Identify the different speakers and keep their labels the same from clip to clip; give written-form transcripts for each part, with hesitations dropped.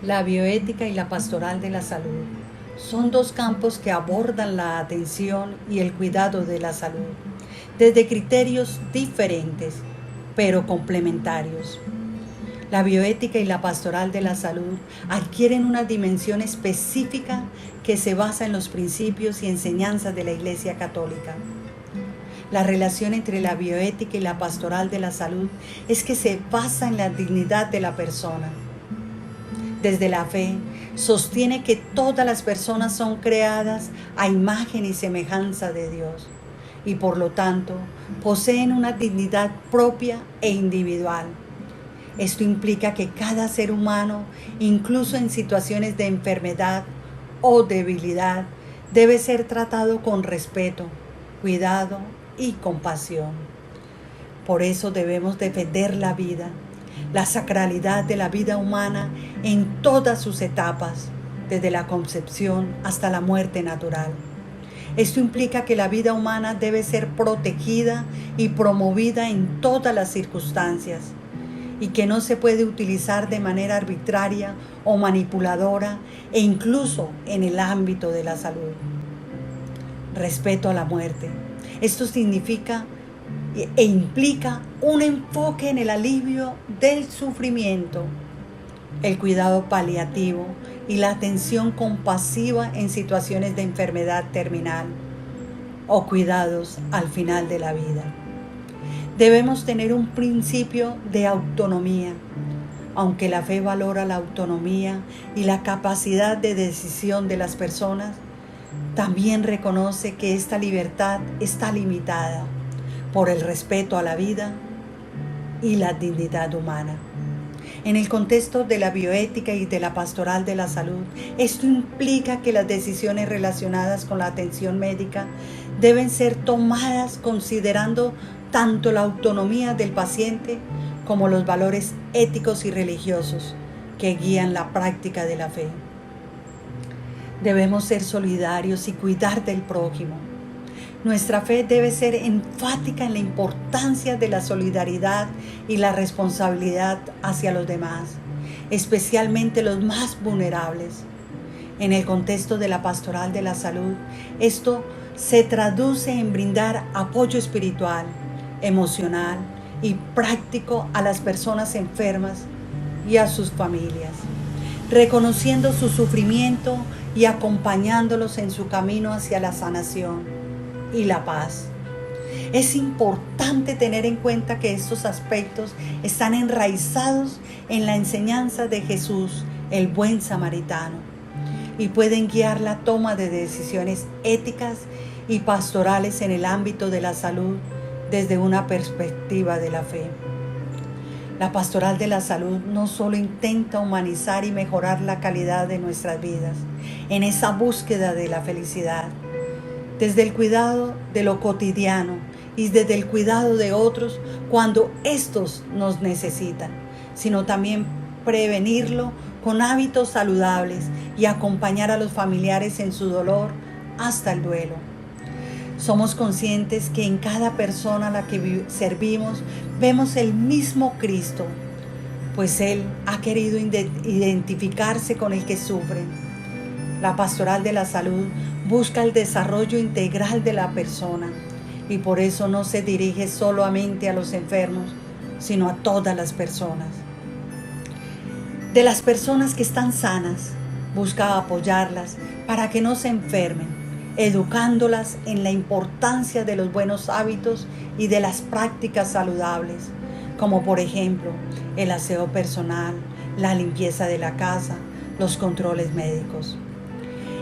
Speaker 1: La bioética y la pastoral de la salud son dos campos que abordan la atención y el cuidado de la salud desde criterios diferentes, pero complementarios. La bioética y la pastoral de la salud adquieren una dimensión específica que se basa en los principios y enseñanzas de la Iglesia Católica. La relación entre la bioética y la pastoral de la salud es que se basa en la dignidad de la persona. Desde la fe, sostiene que todas las personas son creadas a imagen y semejanza de Dios y por lo tanto poseen una dignidad propia e individual. Esto implica que cada ser humano, incluso en situaciones de enfermedad o debilidad, debe ser tratado con respeto, cuidado y compasión. Por eso debemos defender la vida, la sacralidad de la vida humana en todas sus etapas, desde la concepción hasta la muerte natural. Esto implica que la vida humana debe ser protegida y promovida en todas las circunstancias y que no se puede utilizar de manera arbitraria o manipuladora e incluso en el ámbito de la salud. Respeto a la muerte. Esto significa e implica un enfoque en el alivio del sufrimiento, el cuidado paliativo y la atención compasiva en situaciones de enfermedad terminal o cuidados al final de la vida. Debemos tener un principio de autonomía. Aunque la fe valora la autonomía y la capacidad de decisión de las personas, también reconoce que esta libertad está limitada por el respeto a la vida y la dignidad humana. En el contexto de la bioética y de la pastoral de la salud, esto implica que las decisiones relacionadas con la atención médica deben ser tomadas considerando tanto la autonomía del paciente como los valores éticos y religiosos que guían la práctica de la fe. Debemos ser solidarios y cuidar del prójimo. Nuestra fe debe ser enfática en la importancia de la solidaridad y la responsabilidad hacia los demás, especialmente los más vulnerables. En el contexto de la pastoral de la salud, esto se traduce en brindar apoyo espiritual, emocional y práctico a las personas enfermas y a sus familias, reconociendo su sufrimiento y acompañándolos en su camino hacia la sanación y la paz. Es importante tener en cuenta que estos aspectos están enraizados en la enseñanza de Jesús, el buen samaritano, y pueden guiar la toma de decisiones éticas y pastorales en el ámbito de la salud desde una perspectiva de la fe. La pastoral de la salud no solo intenta humanizar y mejorar la calidad de nuestras vidas en esa búsqueda de la felicidad, desde el cuidado de lo cotidiano y desde el cuidado de otros cuando éstos nos necesitan, sino también prevenirlo con hábitos saludables y acompañar a los familiares en su dolor hasta el duelo. Somos conscientes que en cada persona a la que servimos vemos el mismo Cristo, pues Él ha querido identificarse con el que sufre. La pastoral de la salud busca el desarrollo integral de la persona y por eso no se dirige solamente a los enfermos, sino a todas las personas. De las personas que están sanas, busca apoyarlas para que no se enfermen, educándolas en la importancia de los buenos hábitos y de las prácticas saludables, como por ejemplo el aseo personal, la limpieza de la casa, los controles médicos.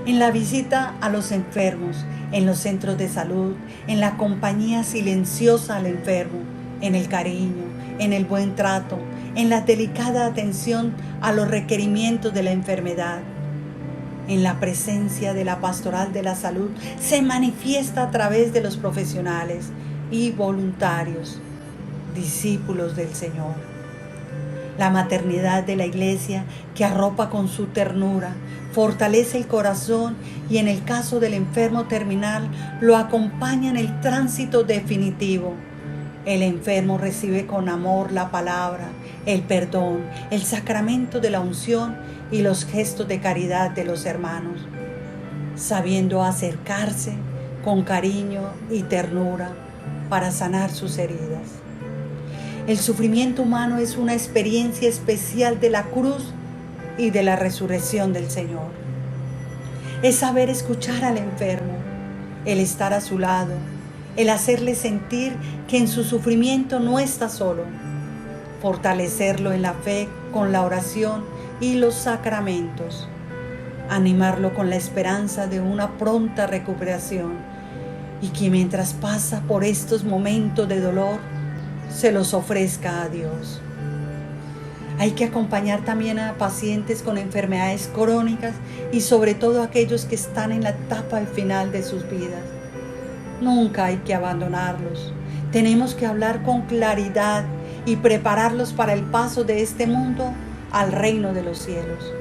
Speaker 1: En la visita a los enfermos, en los centros de salud, en la compañía silenciosa al enfermo, en el cariño, en el buen trato, en la delicada atención a los requerimientos de la enfermedad, en la presencia de la pastoral de la salud se manifiesta a través de los profesionales y voluntarios, discípulos del Señor. La maternidad de la Iglesia, que arropa con su ternura, fortalece el corazón y en el caso del enfermo terminal lo acompaña en el tránsito definitivo. El enfermo recibe con amor la palabra, el perdón, el sacramento de la unción y los gestos de caridad de los hermanos, sabiendo acercarse con cariño y ternura para sanar sus heridas. El sufrimiento humano es una experiencia especial de la cruz y de la resurrección del Señor. Es saber escuchar al enfermo, el estar a su lado, el hacerle sentir que en su sufrimiento no está solo, fortalecerlo en la fe con la oración y los sacramentos, animarlo con la esperanza de una pronta recuperación y que mientras pasa por estos momentos de dolor, se los ofrezca a Dios. Hay que acompañar también a pacientes con enfermedades crónicas y sobre todo a aquellos que están en la etapa final de sus vidas. Nunca hay que abandonarlos. Tenemos que hablar con claridad y prepararlos para el paso de este mundo al reino de los cielos.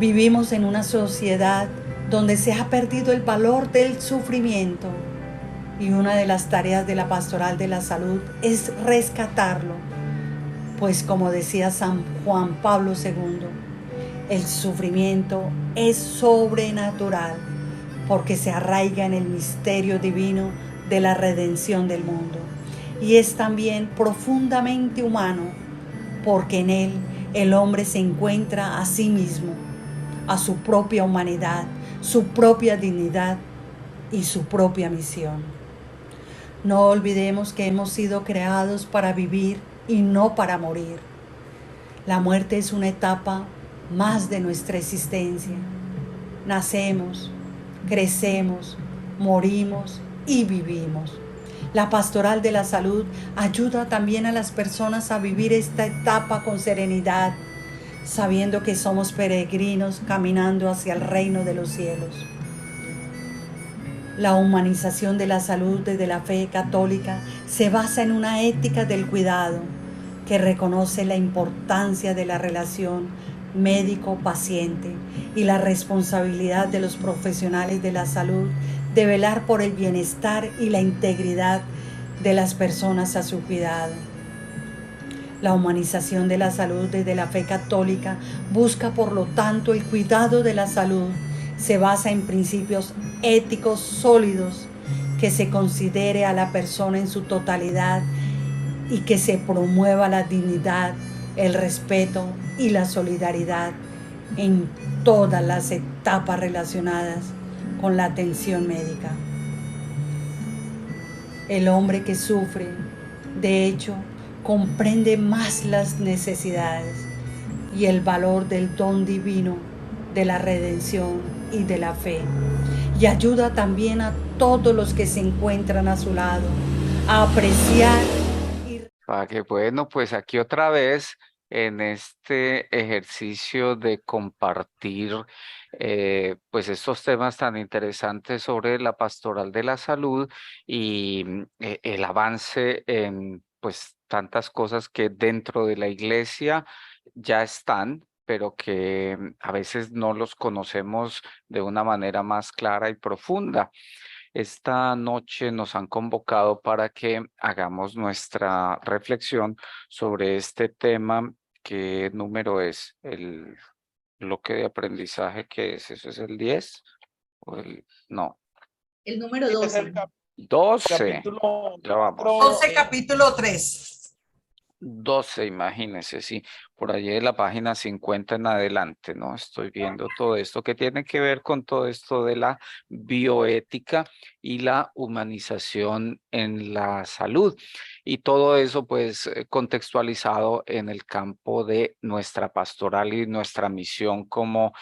Speaker 1: Vivimos en una sociedad donde se ha perdido el valor del sufrimiento y una de las tareas de la pastoral de la salud es rescatarlo, pues como decía San Juan Pablo II, el sufrimiento es sobrenatural porque se arraiga en el misterio divino de la redención del mundo y es también profundamente humano porque en él el hombre se encuentra a sí mismo, a su propia humanidad, su propia dignidad y su propia misión. No olvidemos que hemos sido creados para vivir y no para morir. La muerte es una etapa más de nuestra existencia. Nacemos, crecemos, morimos y vivimos. La pastoral de la salud ayuda también a las personas a vivir esta etapa con serenidad, sabiendo que somos peregrinos caminando hacia el reino de los cielos. La humanización de la salud desde la fe católica se basa en una ética del cuidado que reconoce la importancia de la relación médico-paciente y la responsabilidad de los profesionales de la salud de velar por el bienestar y la integridad de las personas a su cuidado. La humanización de la salud desde la fe católica busca, por lo tanto, el cuidado de la salud. Se basa en principios éticos sólidos, que se considere a la persona en su totalidad y que se promueva la dignidad, el respeto y la solidaridad en todas las etapas relacionadas con la atención médica. El hombre que sufre, de hecho, comprende más las necesidades y el valor del don divino de la redención y de la fe, y ayuda también a todos los que se encuentran a su lado a apreciar y...
Speaker 2: Para que bueno, pues aquí otra vez en este ejercicio de compartir pues estos temas tan interesantes sobre la pastoral de la salud y el avance en pues tantas cosas que dentro de la iglesia ya están, pero que a veces no los conocemos de una manera más clara y profunda. Esta noche nos han convocado para que hagamos nuestra reflexión sobre este tema. ¿Qué número es? El bloque de aprendizaje, ¿qué es? ¿Eso es el 10? ¿O no?
Speaker 1: El número 12.
Speaker 2: 12.
Speaker 3: Capítulo
Speaker 2: Ya vamos.
Speaker 1: 12, capítulo 3.
Speaker 2: 12, imagínense, sí, por allí de la página 50 en adelante, ¿no? Estoy viendo todo esto que tiene que ver con todo esto de la bioética y la humanización en la salud. Y todo eso, pues, contextualizado en el campo de nuestra pastoral y nuestra misión como,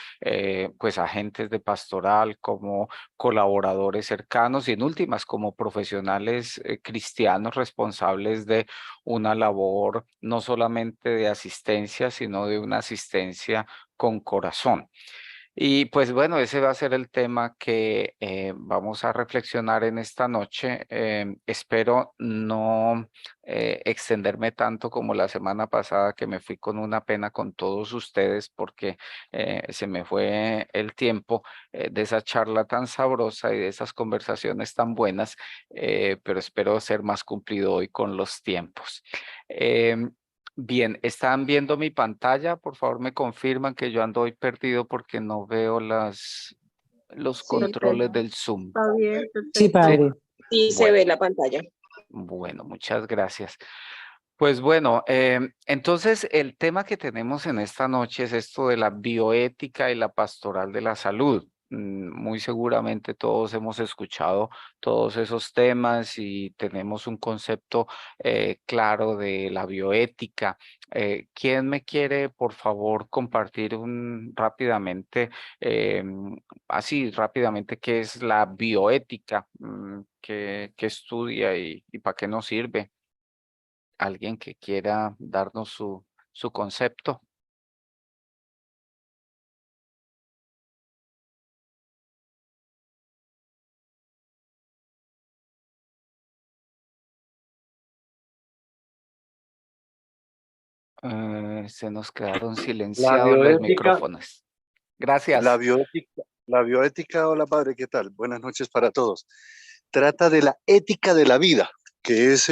Speaker 2: pues, agentes de pastoral, como colaboradores cercanos y en últimas como profesionales cristianos responsables de una labor no solamente de asistencia, sino de una asistencia con corazón. Y pues bueno, ese va a ser el tema que vamos a reflexionar en esta noche. Espero no extenderme tanto como la semana pasada, que me fui con una pena con todos ustedes porque se me fue el tiempo de esa charla tan sabrosa y de esas conversaciones tan buenas, pero espero ser más cumplido hoy con los tiempos. Em, Bien, ¿están viendo mi pantalla? Por favor, me confirman que yo ando hoy perdido porque no veo los
Speaker 1: Sí,
Speaker 2: controles
Speaker 1: perfecto.
Speaker 2: del Zoom.
Speaker 1: Está bien,
Speaker 3: Sí,
Speaker 1: perfecto.
Speaker 2: ¿Sí?
Speaker 3: padre.
Speaker 4: Sí se
Speaker 2: Bueno,
Speaker 4: ve la pantalla.
Speaker 2: bueno, muchas gracias. Pues bueno, entonces el tema que tenemos en esta noche es esto de la bioética y la pastoral de la salud. Muy seguramente todos hemos escuchado todos esos temas y tenemos un concepto claro de la bioética. ¿Quién me quiere, por favor, compartir rápidamente, así rápidamente, qué es la bioética? ¿Qué estudia y para qué nos sirve? Alguien que quiera darnos su concepto. Se nos quedaron
Speaker 5: La
Speaker 2: silenciados los
Speaker 5: bioética,
Speaker 2: micrófonos. Gracias.
Speaker 5: la bioética, hola padre, ¿qué tal? Buenas noches para todos. Trata de la ética de la vida, que es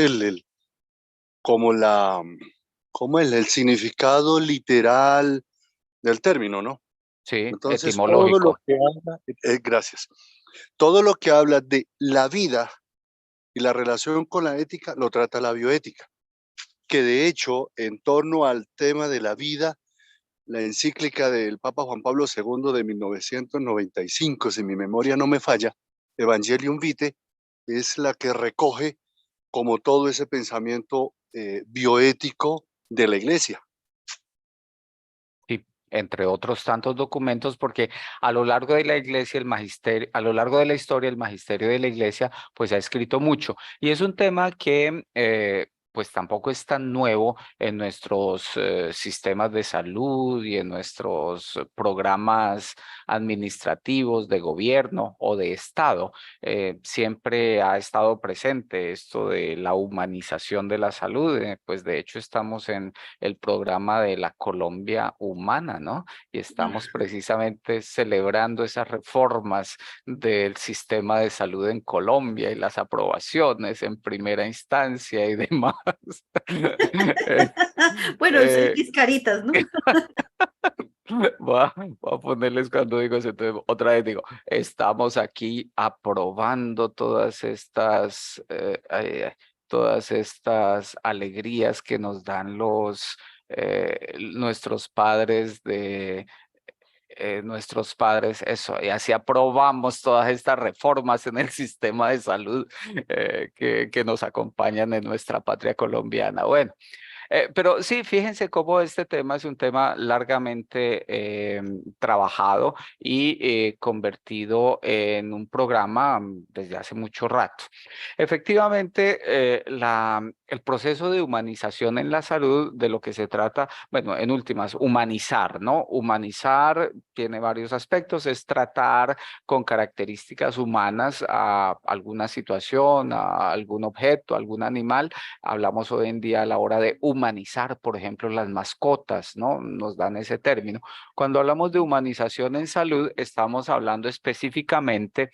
Speaker 5: como como el significado literal del término, ¿no?
Speaker 2: Sí,
Speaker 5: Entonces, todo lo
Speaker 2: etimológico.
Speaker 5: que habla, gracias, todo lo que habla de la vida y la relación con la ética lo trata la bioética, que de hecho, en torno al tema de la vida, la encíclica del Papa Juan Pablo II de 1995, si mi memoria no me falla, Evangelium Vitae, es la que recoge como todo ese pensamiento bioético de la Iglesia.
Speaker 2: Sí, entre otros tantos documentos, porque a lo largo de la iglesia, el magisterio, a lo largo de la historia, el magisterio de la iglesia, pues ha escrito mucho. Y es un tema que, pues tampoco es tan nuevo en nuestros sistemas de salud y en nuestros programas administrativos de gobierno o de Estado. Siempre ha estado presente esto de la humanización de la salud. Pues de hecho estamos en el programa de la Colombia humana, ¿no? Y estamos precisamente celebrando esas reformas del sistema de salud en Colombia y las aprobaciones en primera instancia y demás. Eh,
Speaker 1: Bueno,
Speaker 2: eh,
Speaker 1: mis caritas, ¿no?
Speaker 2: voy a ponerles cuando digo eso, entonces, otra vez digo, estamos aquí aprobando todas estas alegrías que nos dan nuestros padres nuestros padres, eso, y así aprobamos todas estas reformas en el sistema de salud que nos acompañan en nuestra patria colombiana. Bueno. Pero sí, fíjense cómo este tema es un tema largamente trabajado y convertido en un programa desde hace mucho rato. Efectivamente, el proceso de humanización en la salud, de lo que se trata, bueno, en últimas, humanizar, ¿no? Humanizar tiene varios aspectos, es tratar con características humanas a alguna situación, a algún objeto, a algún animal. Hablamos hoy en día a la hora de humanizar, por ejemplo, las mascotas, ¿no? Nos dan ese término. Cuando hablamos de humanización en salud, estamos hablando específicamente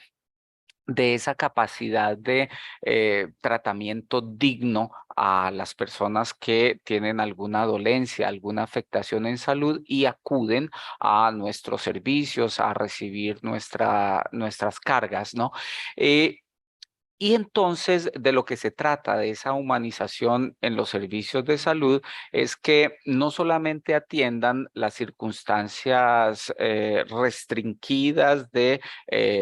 Speaker 2: de esa capacidad de tratamiento digno a las personas que tienen alguna dolencia, alguna afectación en salud y acuden a nuestros servicios, a recibir nuestras cargas, ¿no? Y entonces de lo que se trata de esa humanización en los servicios de salud es que no solamente atiendan las circunstancias restringidas de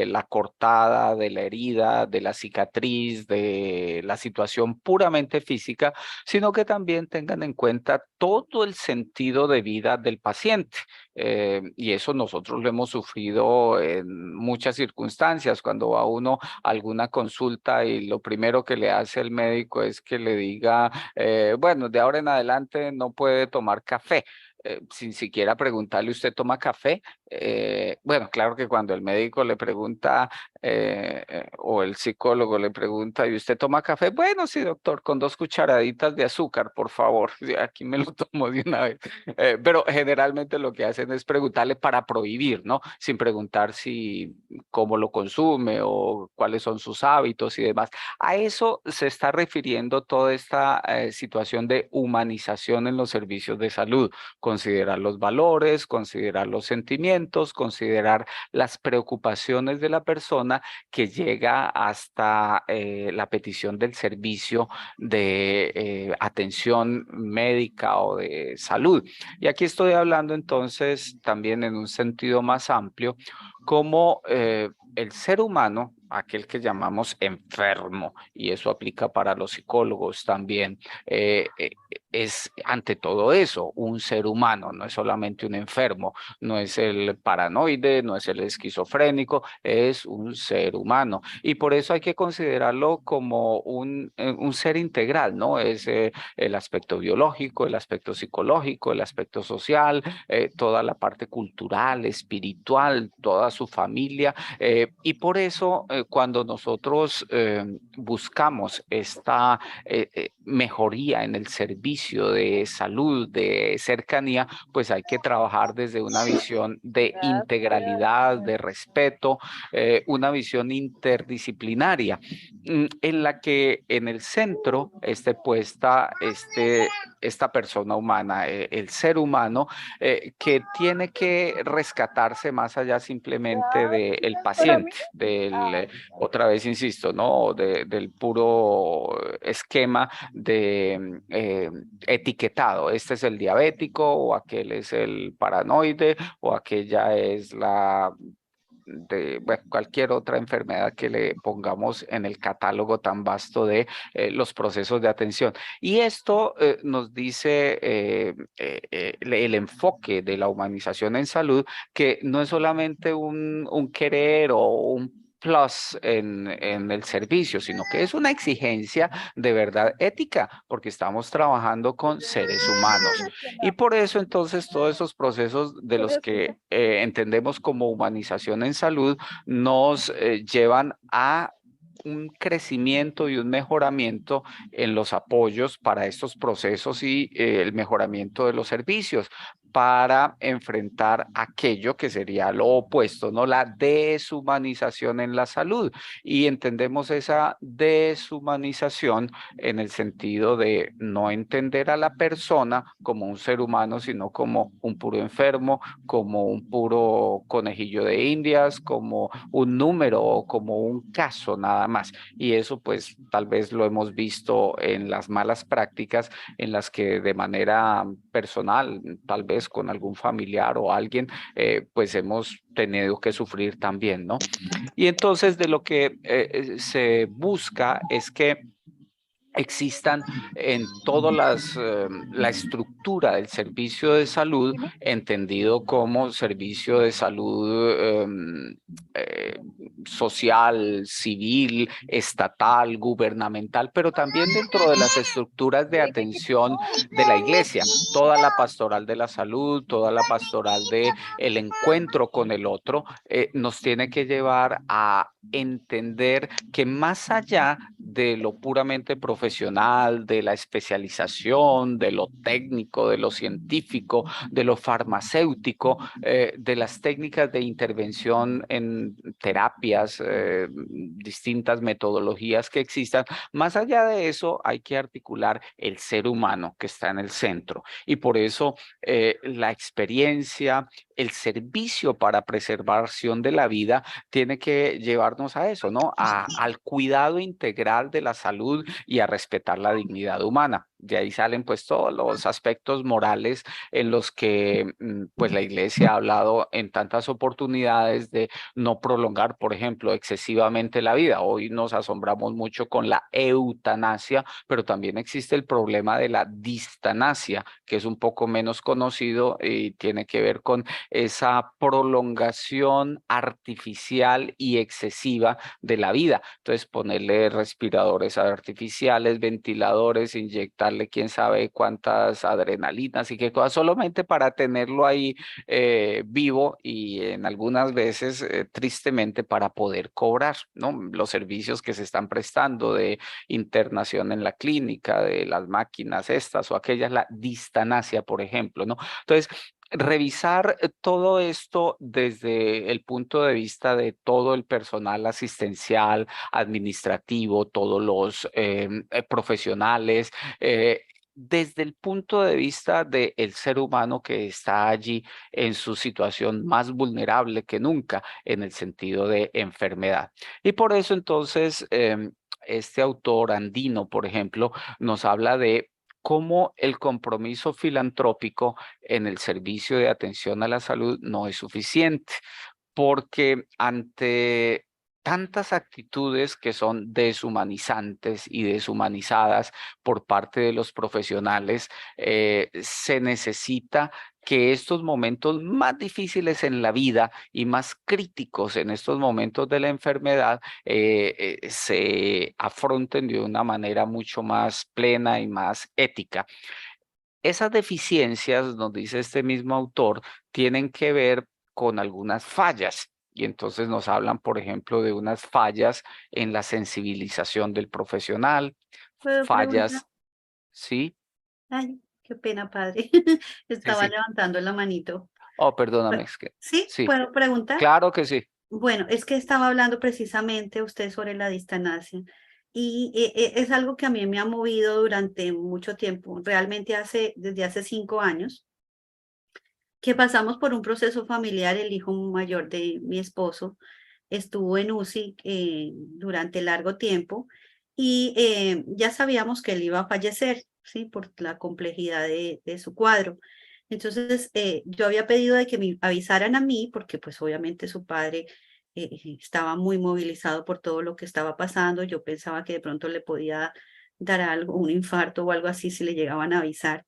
Speaker 2: la cortada, de la herida, de la cicatriz, de la situación puramente física, sino que también tengan en cuenta todo el sentido de vida del paciente. Y eso nosotros lo hemos sufrido en muchas circunstancias, cuando va uno alguna consulta y lo primero que le hace el médico es que le diga, bueno, de ahora en adelante no puede tomar café. sin siquiera preguntarle, ¿usted toma café? Bueno, claro que cuando el médico le pregunta o el psicólogo le pregunta, ¿y usted toma café? Bueno, sí, doctor, con 2 cucharaditas de azúcar, por favor. Sí, aquí me lo tomo de una vez. Pero generalmente lo que hacen es preguntarle para prohibir, ¿no? Sin preguntar si cómo lo consume o cuáles son sus hábitos y demás. A eso se está refiriendo toda esta situación de humanización en los servicios de salud. Considerar los valores, considerar los sentimientos, considerar las preocupaciones de la persona que llega hasta la petición del servicio de atención médica o de salud. Y aquí estoy hablando entonces también en un sentido más amplio, como el ser humano, aquel que llamamos enfermo, y eso aplica para los psicólogos también, es ante todo eso un ser humano, no es solamente un enfermo, no es el paranoide, no es el esquizofrénico, es un ser humano. Y por eso hay que considerarlo como un ser integral, ¿no? Es el aspecto biológico, el aspecto psicológico, el aspecto social, toda la parte cultural, espiritual, toda su familia. Y por eso cuando nosotros buscamos esta mejoría en el servicio de salud, de cercanía, pues hay que trabajar desde una visión de integralidad, de respeto, una visión interdisciplinaria, en la que en el centro esté puesta esta persona humana, el ser humano, que tiene que rescatarse más allá simplemente del paciente, otra vez insisto, ¿no? Del puro esquema de etiquetado. Este es el diabético o aquel es el paranoide o aquella es la de bueno, cualquier otra enfermedad que le pongamos en el catálogo tan vasto de los procesos de atención. Y esto nos dice el enfoque de la humanización en salud, que no es solamente un querer o un plus en el servicio, sino que es una exigencia de verdad ética, porque estamos trabajando con seres humanos. Y por eso entonces todos esos procesos de los que entendemos como humanización en salud nos llevan a un crecimiento y un mejoramiento en los apoyos para estos procesos y el mejoramiento de los servicios para enfrentar aquello que sería lo opuesto, ¿no? La deshumanización en la salud. Y entendemos esa deshumanización en el sentido de no entender a la persona como un ser humano, sino como un puro enfermo, como un puro conejillo de Indias, como un número o como un caso nada más. Y eso pues tal vez lo hemos visto en las malas prácticas en las que de manera personal, tal vez con algún familiar o alguien, pues hemos tenido que sufrir también, ¿no? Y entonces de lo que se busca es que existan en toda la estructura del servicio de salud, entendido como servicio de salud eh, social, civil, estatal, gubernamental, pero también dentro de las estructuras de atención de la iglesia, toda la pastoral de la salud, toda la pastoral de el encuentro con el otro, nos tiene que llevar a entender que más allá de lo puramente profesional, de la especialización, de lo técnico, de lo científico, de lo farmacéutico, de las técnicas de intervención en terapias, distintas metodologías que existan, más allá de eso hay que articular el ser humano que está en el centro. Y por eso la experiencia, el servicio para preservación de la vida tiene que llevarnos a eso, ¿no? Al cuidado integral de la salud y a respetar la dignidad humana. De ahí salen pues todos los aspectos morales en los que pues la iglesia ha hablado en tantas oportunidades de no prolongar, por ejemplo, excesivamente la vida. Hoy nos asombramos mucho con la eutanasia, pero también existe el problema de la distanasia, que es un poco menos conocido y tiene que ver con esa prolongación artificial y excesiva de la vida. Entonces, ponerle respiradores artificiales, ventiladores, inyectarle inyectarle quién sabe cuántas adrenalinas y qué cosas, solamente para tenerlo ahí vivo y en algunas veces, tristemente, para poder cobrar, ¿no? Los servicios que se están prestando de internación en la clínica, de las máquinas estas o aquellas, la distanasia, por ejemplo, ¿no? Entonces, revisar todo esto desde el punto de vista de todo el personal asistencial, administrativo, todos los profesionales, desde el punto de vista del ser humano que está allí en su situación más vulnerable que nunca en el sentido de enfermedad. Y por eso entonces este autor andino, por ejemplo, nos habla de cómo el compromiso filantrópico en el servicio de atención a la salud no es suficiente, porque ante tantas actitudes que son deshumanizantes y deshumanizadas por parte de los profesionales, se necesita que estos momentos más difíciles en la vida y más críticos en estos momentos de la enfermedad se afronten de una manera mucho más plena y más ética. Esas deficiencias, nos dice este mismo autor, tienen que ver con algunas fallas. Y entonces nos hablan, por ejemplo, de unas fallas en la sensibilización del profesional,
Speaker 1: ¿Puedo preguntar?
Speaker 2: fallas, ¿sí?
Speaker 1: Ay, qué pena, padre.
Speaker 2: Sí,
Speaker 1: Estaba
Speaker 2: sí.
Speaker 1: levantando la manito.
Speaker 2: Oh, perdóname, es que
Speaker 1: ¿Sí?
Speaker 2: sí,
Speaker 1: ¿Puedo preguntar?
Speaker 2: claro que sí.
Speaker 1: Bueno, es que estaba hablando precisamente usted sobre la distanasia y es algo que a mí me ha movido durante mucho tiempo, realmente desde hace 5 años, que pasamos por un proceso familiar. El hijo mayor de mi esposo estuvo en UCI durante largo tiempo y ya sabíamos que él iba a fallecer, ¿sí? Por la complejidad de su cuadro. Entonces, yo había pedido de que me avisaran a mí, porque pues obviamente su padre estaba muy movilizado por todo lo que estaba pasando. Yo pensaba que de pronto le podía dar algo, un infarto o algo así si le llegaban a avisar.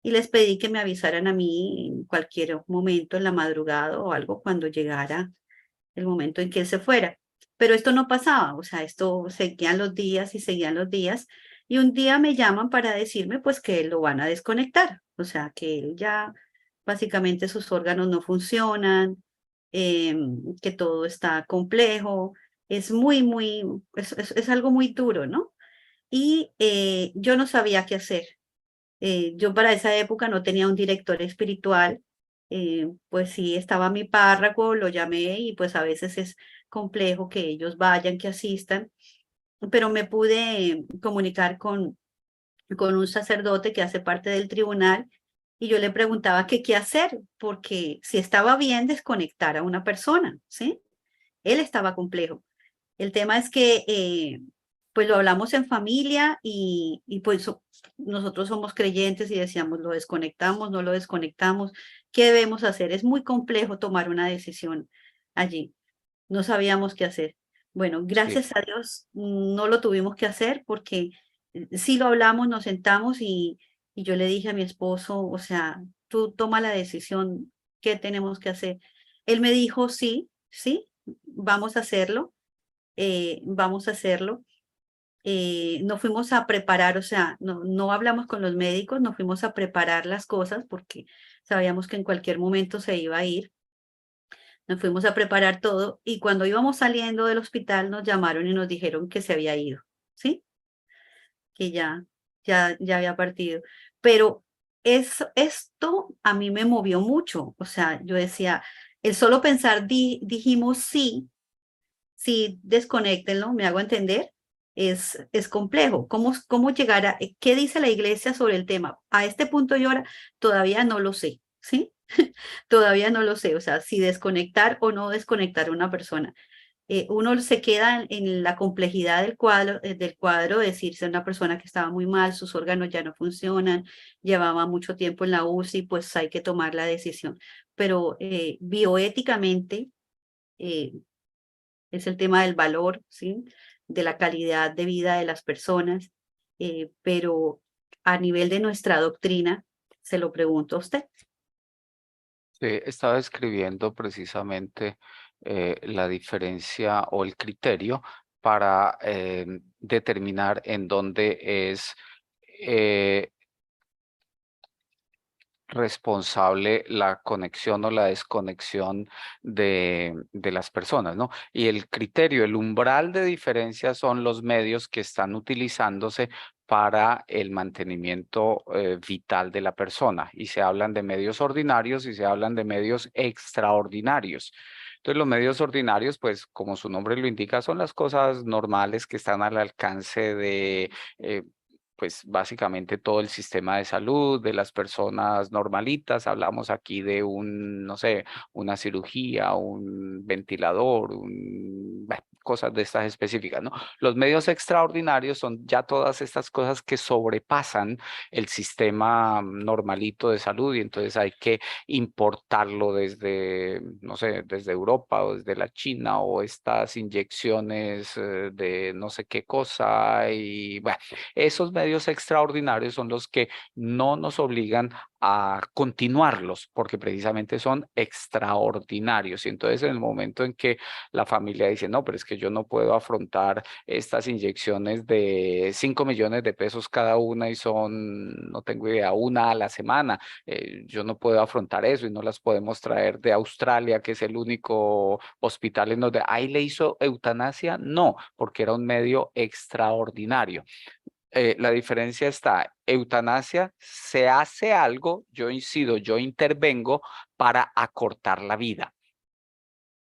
Speaker 1: Y les pedí que me avisaran a mí en cualquier momento, en la madrugada o algo, cuando llegara el momento en que él se fuera. Pero esto no pasaba, o sea, esto seguían los días y seguían los días. Y un día me llaman para decirme pues que lo van a desconectar, o sea, que él ya básicamente sus órganos no funcionan, que todo está complejo. Es es algo muy duro, ¿no? Y yo no sabía qué hacer. Yo para esa época no tenía un director espiritual. Pues sí, estaba mi párroco, lo llamé y pues a veces es complejo que ellos vayan, que asistan, pero me pude comunicar con un sacerdote que hace parte del tribunal y yo le preguntaba que qué hacer, porque si estaba bien desconectar a una persona, ¿sí? Él estaba complejo. El tema es que, pues lo hablamos en familia y pues nosotros somos creyentes y decíamos, lo desconectamos, no lo desconectamos, ¿qué debemos hacer? Es muy complejo tomar una decisión allí. No sabíamos qué hacer. Bueno,
Speaker 2: Sí.
Speaker 1: gracias a Dios no lo tuvimos que hacer porque sí lo hablamos, nos sentamos y yo le dije a mi esposo, o sea, tú toma la decisión, ¿qué tenemos que hacer? Él me dijo, sí, sí, vamos a hacerlo, vamos a hacerlo. Nos fuimos a preparar, o sea, no hablamos con los médicos, nos fuimos a preparar las cosas porque sabíamos que en cualquier momento se iba a ir. Nos fuimos a preparar todo y cuando íbamos saliendo del hospital nos llamaron y nos dijeron que se había ido, ¿sí? Que ya había partido. Pero esto a mí me movió mucho, o sea, yo decía, el solo pensar, dijimos sí, sí, desconéctenlo, me hago entender, es complejo. ¿Cómo llegar a, qué dice la iglesia sobre el tema? A este punto yo ahora todavía no lo sé, ¿sí? Todavía no lo sé, o sea, si desconectar o no desconectar a una persona. Uno se queda en la complejidad del cuadro, decirse una persona que estaba muy mal, sus órganos ya no funcionan, llevaba mucho tiempo en la UCI, pues hay que tomar la decisión. Pero bioéticamente, eh, es el tema del valor, ¿sí? De la calidad de vida de las personas, pero a nivel de nuestra doctrina, se lo pregunto a usted.
Speaker 2: Sí, estaba escribiendo precisamente la diferencia o el criterio para determinar en dónde es responsable la conexión o la desconexión de las personas, ¿no? Y el criterio, el umbral de diferencia son los medios que están utilizándose para el mantenimiento vital de la persona. Y se hablan de medios ordinarios y se hablan de medios extraordinarios. Entonces, los medios ordinarios, pues, como su nombre lo indica, son las cosas normales que están al alcance de pues básicamente todo el sistema de salud de las personas normalitas. Hablamos aquí de no sé, una cirugía, un ventilador, bueno, cosas de estas específicas, ¿no? Los medios extraordinarios son ya todas estas cosas que sobrepasan el sistema normalito de salud y entonces hay que importarlo desde, no sé, desde Europa o desde la China o estas inyecciones de no sé qué cosa y bueno, esos medios extraordinarios son los que no nos obligan a continuarlos porque precisamente son extraordinarios. Y entonces en el momento en que la familia dice, no, pero es que yo no puedo afrontar estas inyecciones de 5 millones de pesos cada una y son, no tengo idea, una a la semana. Yo no puedo afrontar eso y no las podemos traer de Australia, que es el único hospital en donde ahí le hizo eutanasia. No, porque era un medio extraordinario. La diferencia está, eutanasia, se hace algo, yo incido, yo intervengo para acortar la vida.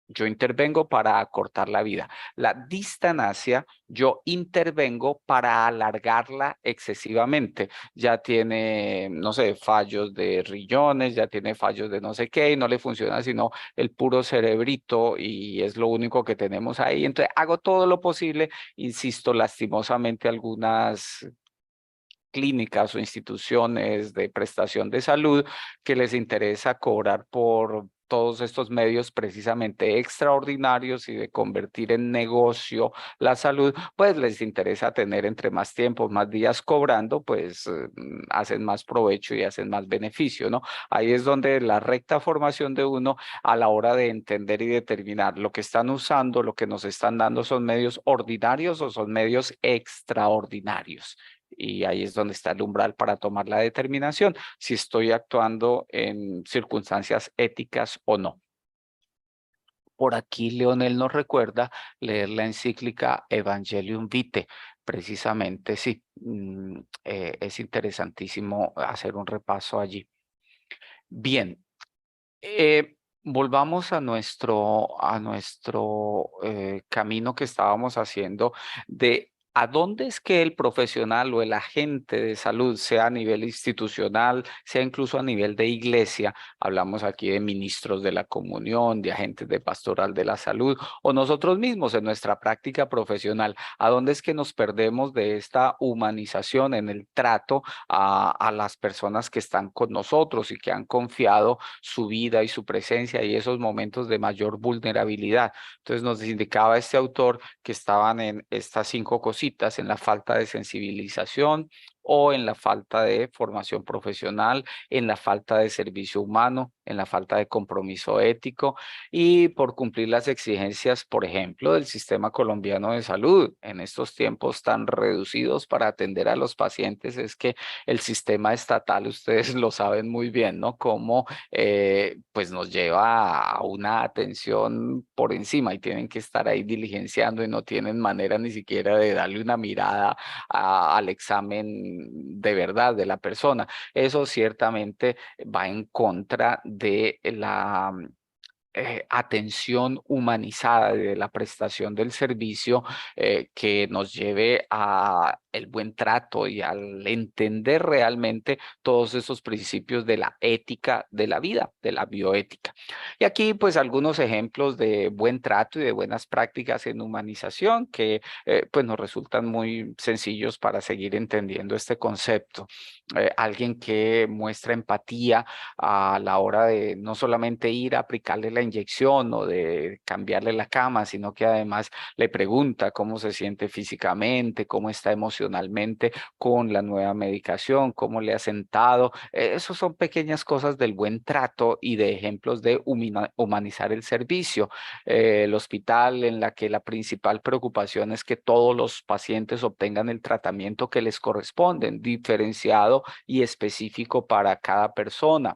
Speaker 2: Yo intervengo para acortar la vida. La distanasia, yo intervengo para alargarla excesivamente. Ya tiene, no sé, fallos de riñones, ya tiene fallos de no sé qué y no le funciona sino el puro cerebrito y es lo único que tenemos ahí. Entonces hago todo lo posible, insisto, lastimosamente algunas clínicas o instituciones de prestación de salud que les interesa cobrar por todos estos medios precisamente extraordinarios y de convertir en negocio la salud, pues les interesa tener entre más tiempo, más días cobrando, pues hacen más provecho y hacen más beneficio, ¿no? Ahí es donde la recta formación de uno a la hora de entender y determinar lo que están usando, lo que nos están dando son medios ordinarios o son medios extraordinarios. Y ahí es donde está el umbral para tomar la determinación si estoy actuando en circunstancias éticas o no. Por aquí Leonel nos recuerda leer la encíclica Evangelium Vitae. Precisamente, sí, es interesantísimo hacer un repaso allí. Bien, volvamos a nuestro camino que estábamos haciendo de a dónde es que el profesional o el agente de salud, sea a nivel institucional, sea incluso a nivel de iglesia, hablamos aquí de ministros de la comunión, de agentes de pastoral de la salud, o nosotros mismos en nuestra práctica profesional, a dónde es que nos perdemos de esta humanización en el trato a las personas que están con nosotros y que han confiado su vida y su presencia y esos momentos de mayor vulnerabilidad. Entonces nos indicaba este autor que estaban en estas 5 cositas, en la falta de sensibilización o en la falta de formación profesional, en la falta de servicio humano, en la falta de compromiso ético y por cumplir las exigencias, por ejemplo, del sistema colombiano de salud. En estos tiempos tan reducidos para atender a los pacientes es que el sistema estatal, ustedes lo saben muy bien, ¿no? Cómo pues nos lleva a una atención por encima y tienen que estar ahí diligenciando y no tienen manera ni siquiera de darle una mirada al examen de verdad de la persona. Eso ciertamente va en contra de la atención humanizada de la prestación del servicio que nos lleve a el buen trato y al entender realmente todos esos principios de la ética de la vida, de la bioética. Y aquí pues algunos ejemplos de buen trato y de buenas prácticas en humanización que pues nos resultan muy sencillos para seguir entendiendo este concepto. Alguien que muestra empatía a la hora de no solamente ir a aplicarle la inyección o de cambiarle la cama, sino que además le pregunta cómo se siente físicamente, cómo está emocionalmente con la nueva medicación, cómo le ha sentado. Esos son pequeñas cosas del buen trato y de ejemplos de humanizar el servicio. El hospital en la que la principal preocupación es que todos los pacientes obtengan el tratamiento que les corresponde, diferenciado y específico para cada persona.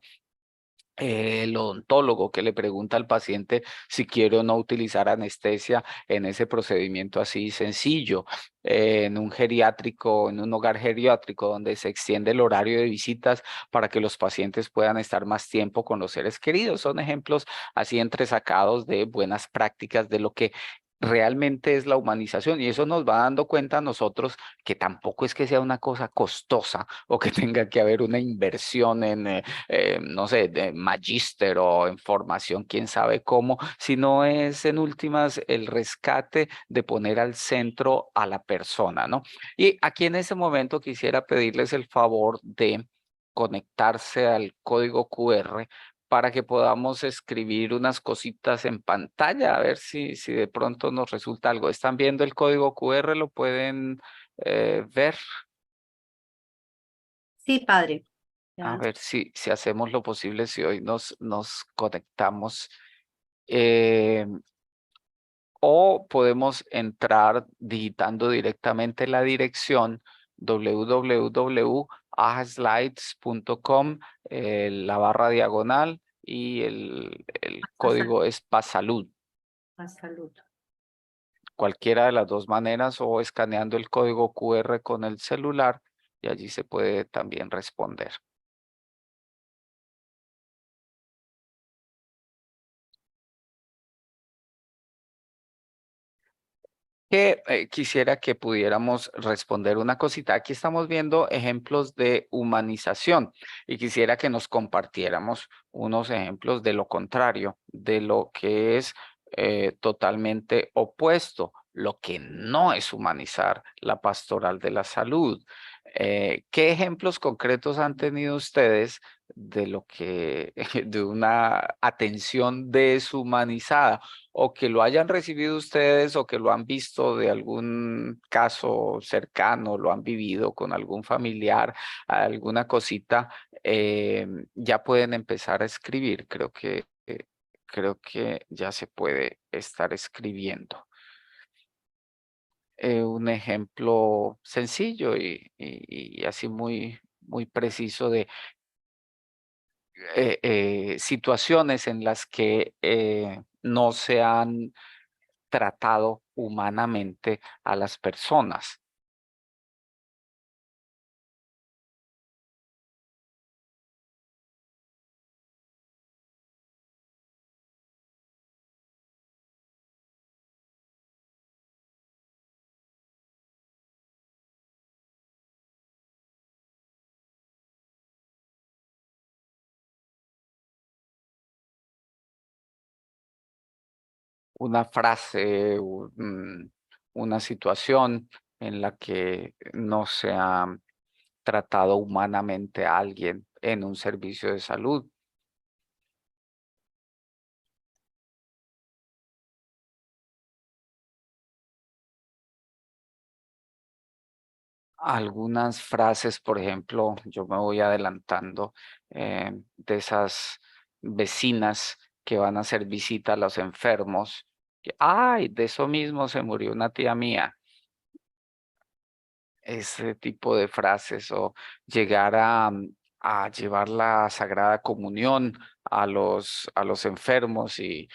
Speaker 2: El odontólogo que le pregunta al paciente si quiere o no utilizar anestesia en ese procedimiento así sencillo. En un geriátrico, en un hogar geriátrico donde se extiende el horario de visitas para que los pacientes puedan estar más tiempo con los seres queridos. Son ejemplos así entresacados de buenas prácticas de lo que realmente es la humanización, y eso nos va dando cuenta a nosotros que tampoco es que sea una cosa costosa o que tenga que haber una inversión en no sé, de magíster o en formación, quién sabe cómo, sino es en últimas el rescate de poner al centro a la persona, ¿no? Y aquí en ese momento quisiera pedirles el favor de conectarse al código QR para que podamos escribir unas cositas en pantalla, a ver si de pronto nos resulta algo. ¿Están viendo el código QR? ¿Lo pueden ver?
Speaker 3: Sí, padre.
Speaker 2: A
Speaker 3: Ya.
Speaker 2: ver si hacemos lo posible, si hoy nos conectamos. eh, o podemos entrar digitando directamente la dirección www.ajaslides.com, la barra diagonal, y el código es PASALUD.
Speaker 3: Salud.
Speaker 2: Cualquiera de las dos maneras, o escaneando el código QR con el celular, y allí se puede también responder. Que quisiera que pudiéramos responder una cosita. Aquí estamos viendo ejemplos de humanización y quisiera que nos compartiéramos unos ejemplos de lo contrario, de lo que es totalmente opuesto, lo que no es humanizar la pastoral de la salud. ¿Qué ejemplos concretos han tenido ustedes de lo que, de una atención deshumanizada, o que lo hayan recibido ustedes o que lo han visto de algún caso cercano, lo han vivido con algún familiar, alguna cosita? Ya pueden empezar a escribir. Creo que ya se puede estar escribiendo. Un ejemplo sencillo y así muy preciso de situaciones en las que no se han tratado humanamente a las personas. Una frase, una situación en la que no se ha tratado humanamente a alguien en un servicio de salud. Algunas frases, por ejemplo, yo me voy adelantando, de esas vecinas que van a hacer visita a los enfermos. Ay, de eso mismo se murió una tía mía. Ese tipo de frases, o llegar a llevar la Sagrada Comunión a los enfermos y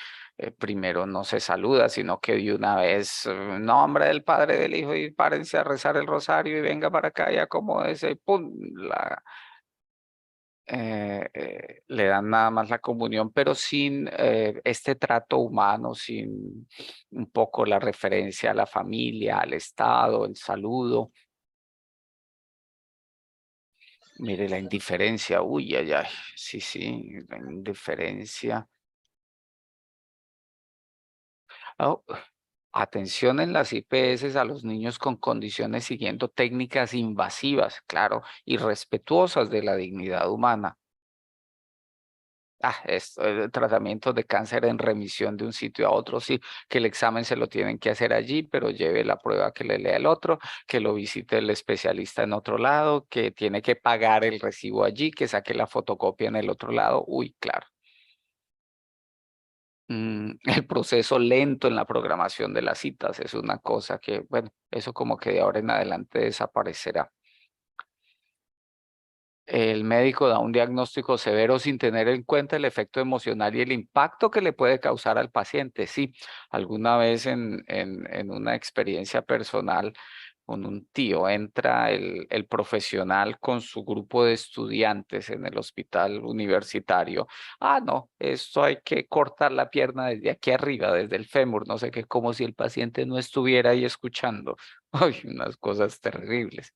Speaker 2: primero no se saluda, sino que de una vez, en nombre del Padre, del Hijo, y párense a rezar el rosario y venga para acá y acomódese, y pum, le dan nada más la comunión, pero sin este trato humano, sin un poco la referencia a la familia, al Estado, el saludo. Mire, la indiferencia, uy, ay, ay, sí, la indiferencia. Oh, atención en las IPS a los niños con condiciones siguiendo técnicas invasivas, claro, y respetuosas de la dignidad humana. tratamientos de cáncer en remisión de un sitio a otro, sí, que el examen se lo tienen que hacer allí, pero lleve la prueba que le lea el otro, que lo visite el especialista en otro lado, que tiene que pagar el recibo allí, que saque la fotocopia en el otro lado. Uy, claro. El proceso lento en la programación de las citas es una cosa que, bueno, eso como que de ahora en adelante desaparecerá. El médico da un diagnóstico severo sin tener en cuenta el efecto emocional y el impacto que le puede causar al paciente. Sí, alguna vez en una experiencia personal con un tío entra el profesional con su grupo de estudiantes en el hospital universitario. No, esto hay que cortar la pierna desde aquí arriba, desde el fémur, no sé qué, como si el paciente no estuviera ahí escuchando. Ay, unas cosas terribles.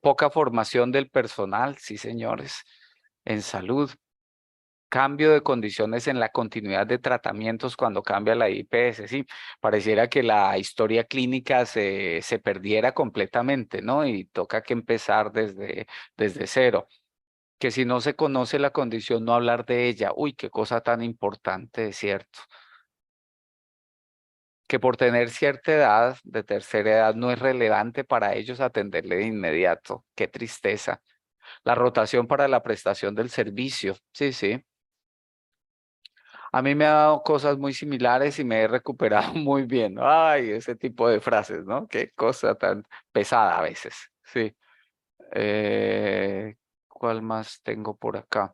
Speaker 2: Poca formación del personal, sí, señores, en salud. Cambio de condiciones en la continuidad de tratamientos cuando cambia la IPS, sí. Pareciera que la historia clínica se perdiera completamente, ¿no? Y toca que empezar desde cero. Que si no se conoce la condición, no hablar de ella. Uy, qué cosa tan importante, es cierto. Que por tener cierta edad, de tercera edad, no es relevante para ellos atenderle de inmediato. Qué tristeza. La rotación para la prestación del servicio. Sí, sí. A mí me ha dado cosas muy similares y me he recuperado muy bien. Ay, ese tipo de frases, ¿no? Qué cosa tan pesada a veces. Sí. ¿Cuál más tengo por acá?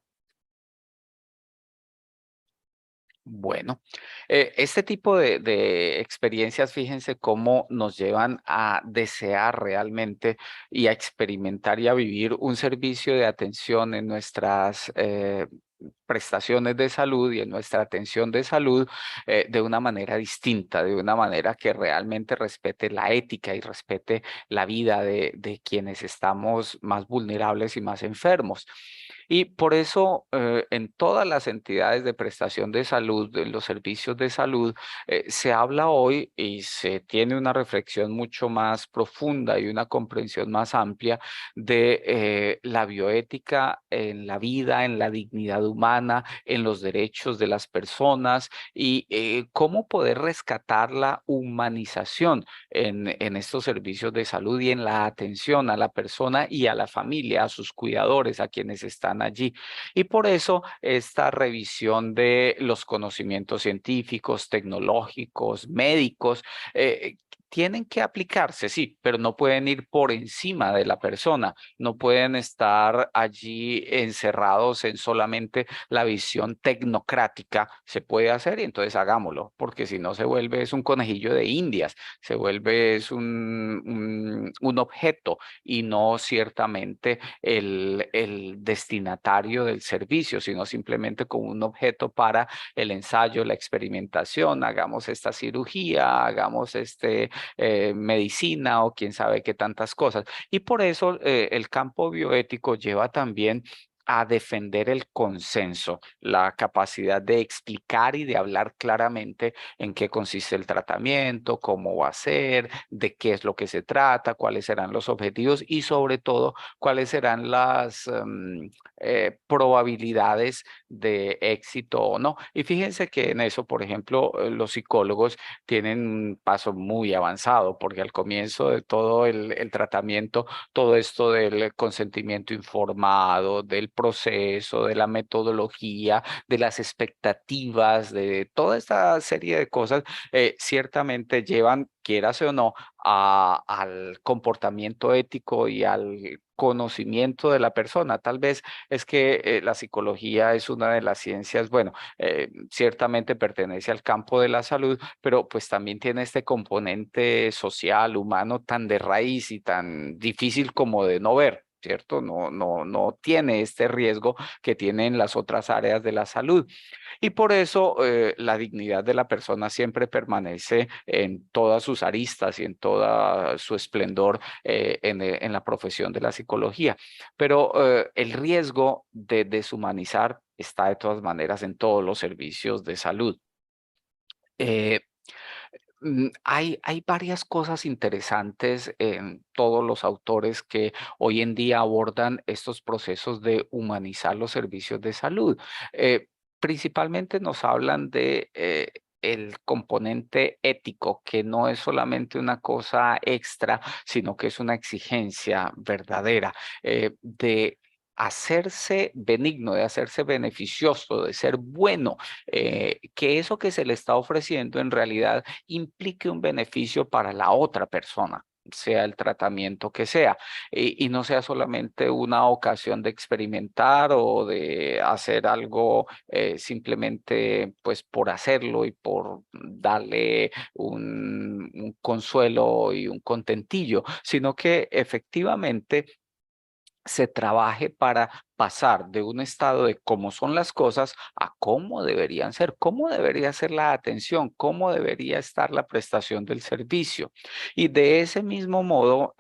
Speaker 2: Bueno, este tipo de experiencias, fíjense cómo nos llevan a desear realmente y a experimentar y a vivir un servicio de atención en nuestras prestaciones de salud y en nuestra atención de salud de una manera distinta, de una manera que realmente respete la ética y respete la vida de quienes estamos más vulnerables y más enfermos. Y por eso en todas las entidades de prestación de salud, en los servicios de salud, se habla hoy y se tiene una reflexión mucho más profunda y una comprensión más amplia de la bioética en la vida, en la dignidad humana, en los derechos de las personas y cómo poder rescatar la humanización en estos servicios de salud y en la atención a la persona y a la familia, a sus cuidadores, a quienes están allí. Y por eso esta revisión de los conocimientos científicos, tecnológicos, médicos, tienen que aplicarse, sí, pero no pueden ir por encima de la persona, no pueden estar allí encerrados en solamente la visión tecnocrática. Se puede hacer y entonces hagámoslo, porque si no se vuelve es un conejillo de Indias, se vuelve es un objeto y no ciertamente el destinatario del servicio, sino simplemente como un objeto para el ensayo, la experimentación, hagamos esta cirugía, hagamos medicina o quién sabe qué tantas cosas. Y por eso el campo bioético lleva también a defender el consenso, la capacidad de explicar y de hablar claramente en qué consiste el tratamiento, cómo va a ser, de qué es lo que se trata, cuáles serán los objetivos y sobre todo cuáles serán las probabilidades de éxito o no. Y fíjense que en eso, por ejemplo, los psicólogos tienen un paso muy avanzado, porque al comienzo de todo el tratamiento, todo esto del consentimiento informado, del proceso, de la metodología, de las expectativas, de toda esta serie de cosas, ciertamente llevan, quieras o no, al comportamiento ético y al conocimiento de la persona. Tal vez es que la psicología es una de las ciencias, bueno, ciertamente pertenece al campo de la salud, pero pues también tiene este componente social, humano, tan de raíz y tan difícil como de no ver. ¿Cierto? No tiene este riesgo que tienen las otras áreas de la salud. Y por eso la dignidad de la persona siempre permanece en todas sus aristas y en toda su esplendor en la profesión de la psicología. Pero el riesgo de deshumanizar está de todas maneras en todos los servicios de salud. Eh, Hay varias cosas interesantes en todos los autores que hoy en día abordan estos procesos de humanizar los servicios de salud. Eh, Principalmente nos hablan de el componente ético, que no es solamente una cosa extra, sino que es una exigencia verdadera de hacerse benigno, de hacerse beneficioso, de ser bueno, que eso que se le está ofreciendo en realidad implique un beneficio para la otra persona, sea el tratamiento que sea, y no sea solamente una ocasión de experimentar o de hacer algo simplemente pues por hacerlo y por darle un consuelo y un contentillo, sino que efectivamente se trabaje para pasar de un estado de cómo son las cosas a cómo deberían ser, cómo debería ser la atención, cómo debería estar la prestación del servicio. Y de ese mismo modo,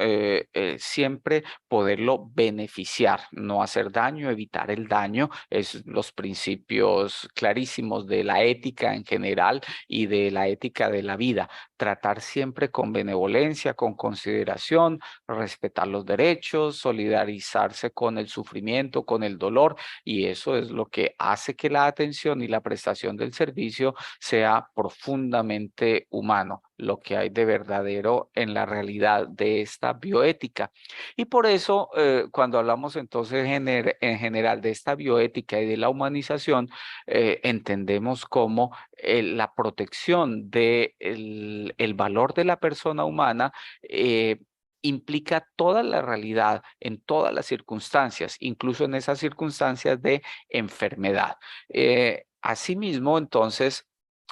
Speaker 2: siempre poderlo beneficiar, no hacer daño, evitar el daño, es los principios clarísimos de la ética en general y de la ética de la vida. Tratar siempre con benevolencia, con consideración, respetar los derechos, solidarizarse con el sufrimiento, con el dolor, y eso es lo que hace que la atención y la prestación del servicio sea profundamente humano, lo que hay de verdadero en la realidad de esta bioética. Y por eso, cuando hablamos entonces en general de esta bioética y de la humanización, entendemos como la protección del el valor de la persona humana implica toda la realidad en todas las circunstancias, incluso en esas circunstancias de enfermedad. Asimismo, entonces,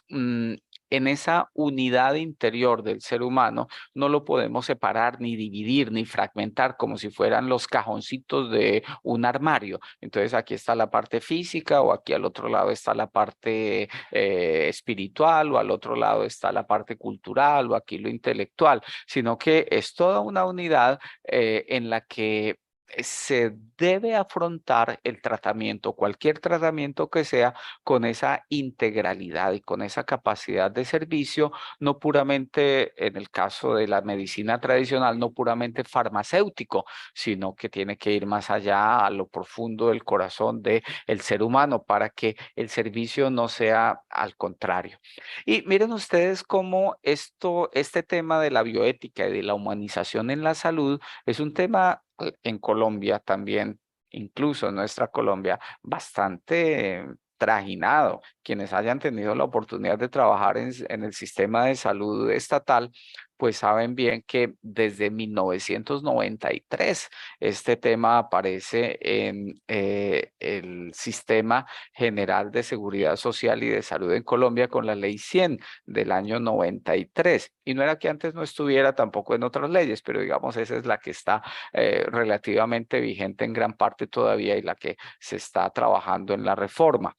Speaker 2: mm, en esa unidad interior del ser humano no lo podemos separar, ni dividir, ni fragmentar como si fueran los cajoncitos de un armario. Entonces aquí está la parte física o aquí al otro lado está la parte espiritual o al otro lado está la parte cultural o aquí lo intelectual, sino que es toda una unidad en la que se debe afrontar el tratamiento, cualquier tratamiento que sea, con esa integralidad y con esa capacidad de servicio, no puramente, en el caso de la medicina tradicional, no puramente farmacéutico, sino que tiene que ir más allá a lo profundo del corazón del ser humano para que el servicio no sea al contrario. Y miren ustedes cómo este tema de la bioética y de la humanización en la salud es un tema en Colombia también, incluso en nuestra Colombia, bastante trajinado. Quienes hayan tenido la oportunidad de trabajar en el sistema de salud estatal, pues saben bien que desde 1993 este tema aparece en el Sistema General de Seguridad Social y de Salud en Colombia con la Ley 100 del año 93. Y no era que antes no estuviera tampoco en otras leyes, pero digamos esa es la que está relativamente vigente en gran parte todavía y la que se está trabajando en la reforma.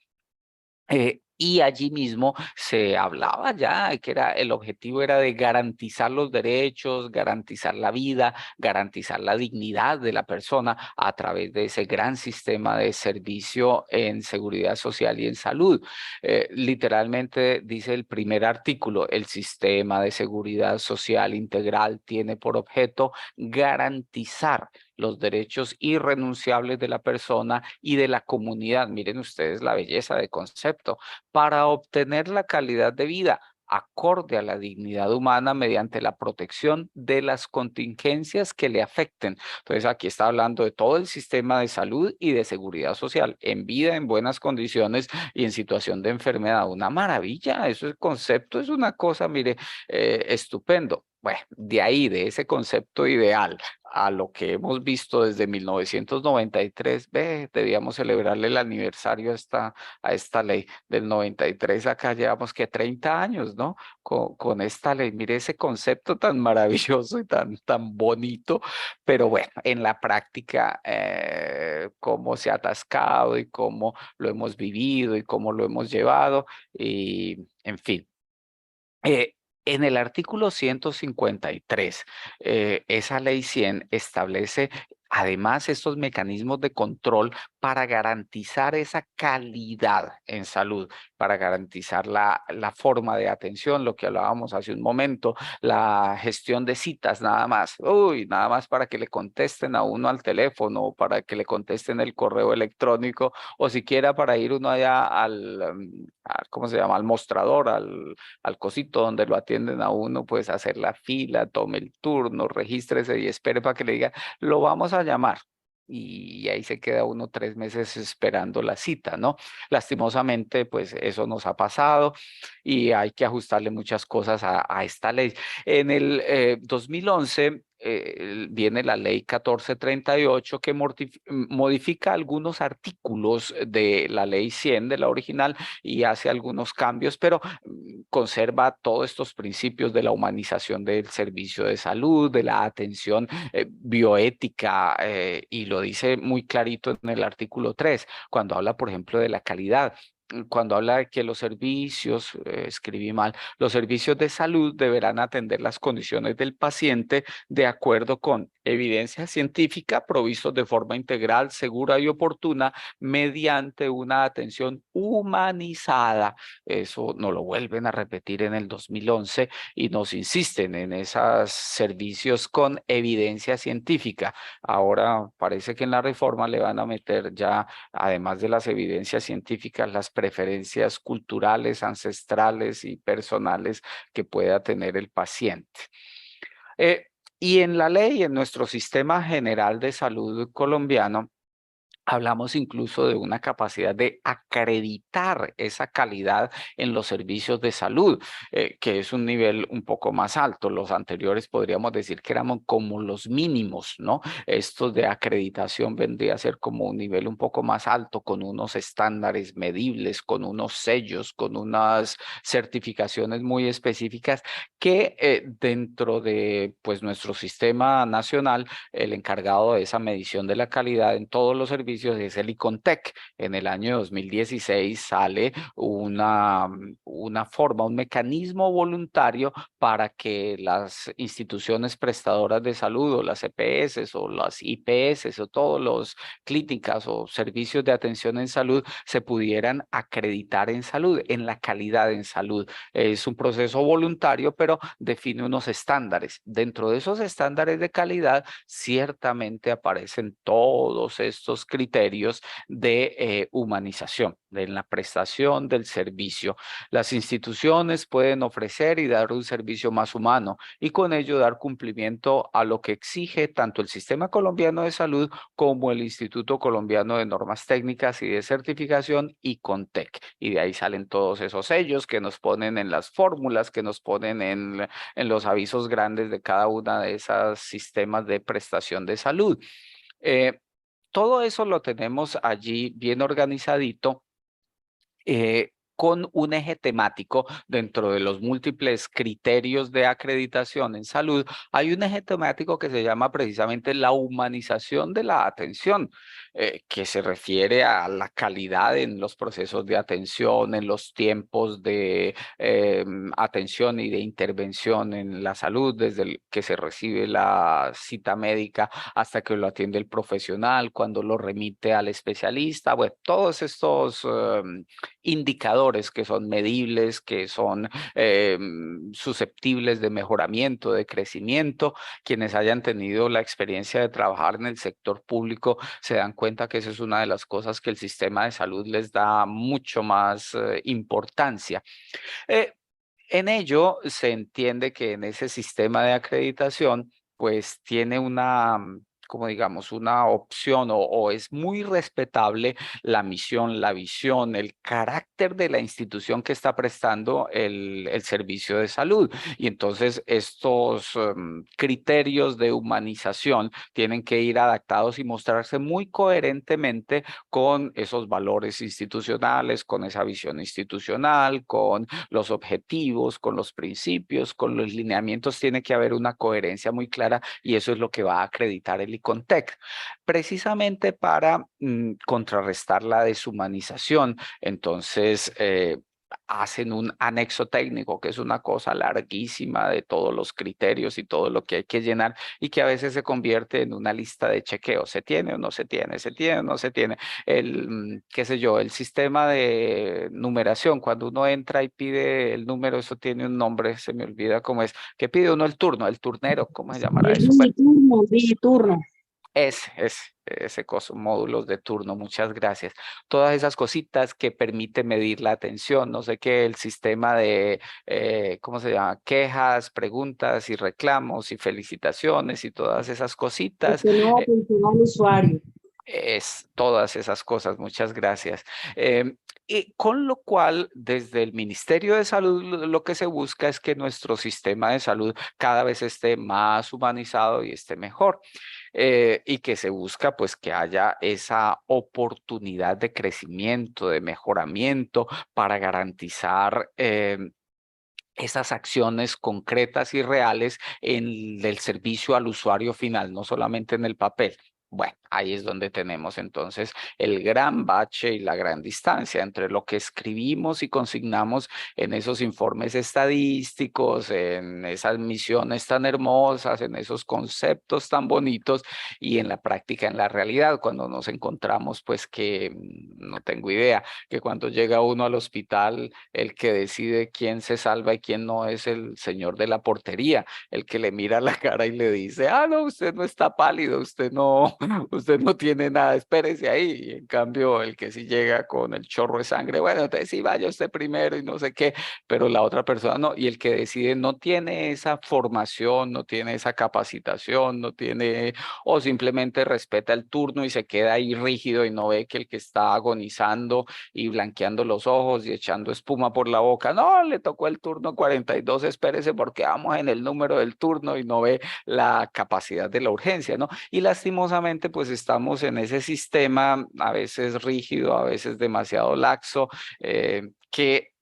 Speaker 2: Y allí mismo se hablaba ya que el objetivo era de garantizar los derechos, garantizar la vida, garantizar la dignidad de la persona a través de ese gran sistema de servicio en seguridad social y en salud. Literalmente dice el primer artículo, el sistema de seguridad social integral tiene por objeto garantizar los derechos irrenunciables de la persona y de la comunidad. Miren ustedes la belleza de concepto, para obtener la calidad de vida acorde a la dignidad humana mediante la protección de las contingencias que le afecten. Entonces aquí está hablando de todo el sistema de salud y de seguridad social, en vida, en buenas condiciones y en situación de enfermedad. Una maravilla, eso es concepto, es una cosa, mire, estupendo. Bueno, de ahí, de ese concepto ideal a lo que hemos visto desde 1993, debíamos celebrarle el aniversario a esta ley del 93. Acá llevamos que 30 años, ¿no? Con esta ley. Mire ese concepto tan maravilloso y tan bonito, pero bueno, en la práctica, cómo se ha atascado y cómo lo hemos vivido y cómo lo hemos llevado y, en fin. Eh, en el artículo 153, esa ley 100 establece además estos mecanismos de control para garantizar esa calidad en salud, para garantizar la forma de atención, lo que hablábamos hace un momento, la gestión de citas nada más. Uy, nada más para que le contesten a uno al teléfono, para que le contesten el correo electrónico, o siquiera para ir uno allá ¿cómo se llama? Al mostrador, al cosito donde lo atienden a uno, pues hacer la fila, tome el turno, regístrese y espere para que le diga, lo vamos a llamar. Y ahí se queda uno 3 meses esperando la cita, ¿no? Lastimosamente, pues eso nos ha pasado y hay que ajustarle muchas cosas a esta ley. En el 2011 viene la ley 1438 que modifica algunos artículos de la ley 100 de la original y hace algunos cambios, pero conserva todos estos principios de la humanización del servicio de salud, de la atención bioética, y lo dice muy clarito en el artículo 3, cuando habla, por ejemplo, de la calidad. Cuando habla de que los servicios, escribí mal, los servicios de salud deberán atender las condiciones del paciente de acuerdo con evidencia científica, provistos de forma integral, segura y oportuna, mediante una atención humanizada. Eso nos lo vuelven a repetir en el 2011 y nos insisten en esos servicios con evidencia científica. Ahora parece que en la reforma le van a meter ya, además de las evidencias científicas, las preferencias culturales, ancestrales y personales que pueda tener el paciente. Eh, y en la ley, en nuestro sistema general de salud colombiano, hablamos incluso de una capacidad de acreditar esa calidad en los servicios de salud, que es un nivel un poco más alto. Los anteriores podríamos decir que éramos como los mínimos, ¿no? Estos de acreditación vendría a ser como un nivel un poco más alto, con unos estándares medibles, con unos sellos, con unas certificaciones muy específicas que dentro de pues, nuestro sistema nacional, el encargado de esa medición de la calidad en todos los servicios es el ICONTEC. En el año 2016 sale una forma, un mecanismo voluntario para que las instituciones prestadoras de salud o las EPS o las IPS o todos los clínicas o servicios de atención en salud se pudieran acreditar en salud, en la calidad en salud. Es un proceso voluntario, pero define unos estándares. Dentro de esos estándares de calidad, ciertamente aparecen todos estos criterios de humanización, de la prestación del servicio. Las instituciones pueden ofrecer y dar un servicio más humano y con ello dar cumplimiento a lo que exige tanto el Sistema Colombiano de Salud como el Instituto Colombiano de Normas Técnicas y de Certificación, ICONTEC. Y de ahí salen todos esos sellos que nos ponen en las fórmulas, que nos ponen en los avisos grandes de cada una de esas sistemas de prestación de salud. Todo eso lo tenemos allí bien organizadito, con un eje temático dentro de los múltiples criterios de acreditación en salud. Hay un eje temático que se llama precisamente la humanización de la atención, que se refiere a la calidad en los procesos de atención, en los tiempos de atención y de intervención en la salud, desde el que se recibe la cita médica hasta que lo atiende el profesional, cuando lo remite al especialista. Bueno, todos estos indicadores que son medibles, que son susceptibles de mejoramiento, de crecimiento. Quienes hayan tenido la experiencia de trabajar en el sector público se dan cuenta que esa es una de las cosas que el sistema de salud les da mucho más importancia. En ello se entiende que en ese sistema de acreditación, pues tiene una, como digamos, una opción o es muy respetable la misión, la visión, el carácter de la institución que está prestando el servicio de salud. Y entonces estos criterios de humanización tienen que ir adaptados y mostrarse muy coherentemente con esos valores institucionales, con esa visión institucional, con los objetivos, con los principios, con los lineamientos. Tiene que haber una coherencia muy clara y eso es lo que va a acreditar el ICONTEC, precisamente para contrarrestar la deshumanización. Entonces, hacen un anexo técnico, que es una cosa larguísima de todos los criterios y todo lo que hay que llenar y que a veces se convierte en una lista de chequeo. ¿Se tiene o no se tiene? ¿Se tiene o no se tiene? Qué sé yo, el sistema de numeración, cuando uno entra y pide el número, eso tiene un nombre, se me olvida cómo es, que pide uno el turnero, ¿cómo se llamará
Speaker 4: El
Speaker 2: eso? Bueno,
Speaker 4: digiturno, digiturno.
Speaker 2: ese coso, módulos de turno, muchas gracias. Todas esas cositas que permiten medir la atención, no sé qué, el sistema de, ¿cómo se llama? Quejas, preguntas y reclamos y felicitaciones y todas esas cositas.
Speaker 4: Sistema de atención al usuario.
Speaker 2: Es todas esas cosas, muchas gracias. Y con lo cual, desde el Ministerio de Salud, lo que se busca es que nuestro sistema de salud cada vez esté más humanizado y esté mejor. Y que se busca pues que haya esa oportunidad de crecimiento, de mejoramiento para garantizar esas acciones concretas y reales en el servicio al usuario final, no solamente en el papel. Bueno, ahí es donde tenemos entonces el gran bache y la gran distancia entre lo que escribimos y consignamos en esos informes estadísticos, en esas misiones tan hermosas, en esos conceptos tan bonitos y en la práctica, en la realidad, cuando nos encontramos, pues que no tengo idea, que cuando llega uno al hospital, el que decide quién se salva y quién no es el señor de la portería, el que le mira la cara y le dice, ah, no, usted no está pálido, usted no tiene nada, espérese ahí. Y en cambio, el que sí llega con el chorro de sangre, bueno, entonces sí, vaya usted primero y no sé qué, pero la otra persona no. Y el que decide no tiene esa formación, no tiene esa capacitación, no tiene, o simplemente respeta el turno y se queda ahí rígido y no ve que el que está agonizando y blanqueando los ojos y echando espuma por la boca, no, le tocó el turno 42, espérese porque vamos en el número del turno y no ve la capacidad de la urgencia, ¿no? Y lastimosamente pues estamos en ese sistema a veces rígido, a veces demasiado laxo, que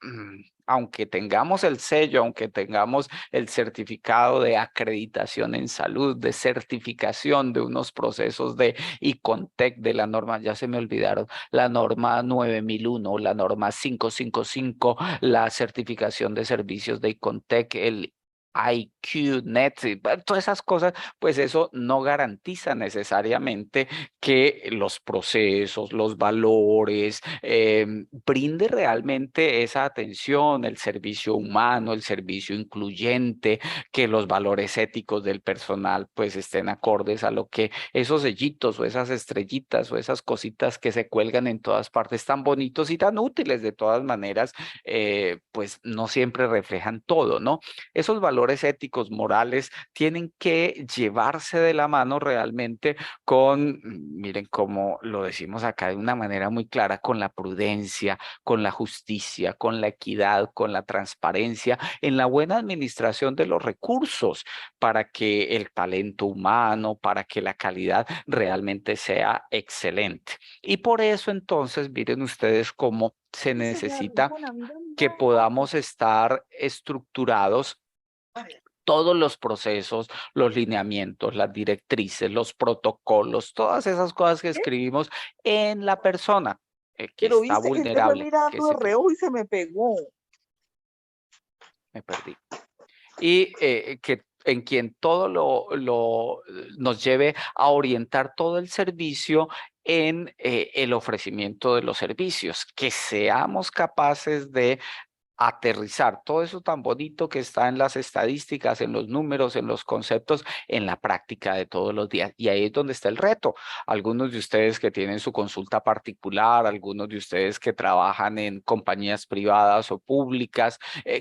Speaker 2: aunque tengamos el sello, aunque tengamos el certificado de acreditación en salud, de certificación de unos procesos de ICONTEC, de la norma, ya se me olvidaron, la norma 9001, la norma 555, la certificación de servicios de ICONTEC, el IQNet, todas esas cosas, pues eso no garantiza necesariamente que los procesos, los valores, brinde realmente esa atención, el servicio humano, el servicio incluyente, que los valores éticos del personal pues estén acordes a lo que esos sellitos o esas estrellitas o esas cositas que se cuelgan en todas partes tan bonitos y tan útiles de todas maneras, pues no siempre reflejan todo, ¿no? Esos valores éticos, morales, tienen que llevarse de la mano realmente con, miren cómo lo decimos acá de una manera muy clara, con la prudencia, con la justicia, con la equidad, con la transparencia, en la buena administración de los recursos para que el talento humano, para que la calidad realmente sea excelente. Y por eso entonces, miren ustedes cómo se necesita que podamos estar estructurados todos los procesos, los lineamientos, las directrices, los protocolos, todas esas cosas que escribimos en la persona que
Speaker 6: Pero
Speaker 2: está
Speaker 6: viste que él te fue
Speaker 2: vulnerable, que
Speaker 6: mirando
Speaker 2: se
Speaker 6: de reojo y se me pegó.
Speaker 2: me perdí. Y que en quien todo nos lleve a orientar todo el servicio en el ofrecimiento de los servicios, que seamos capaces de aterrizar todo eso tan bonito que está en las estadísticas, en los números, en los conceptos, en la práctica de todos los días. Y ahí es donde está el reto. Algunos de ustedes que tienen su consulta particular, algunos de ustedes que trabajan en compañías privadas o públicas,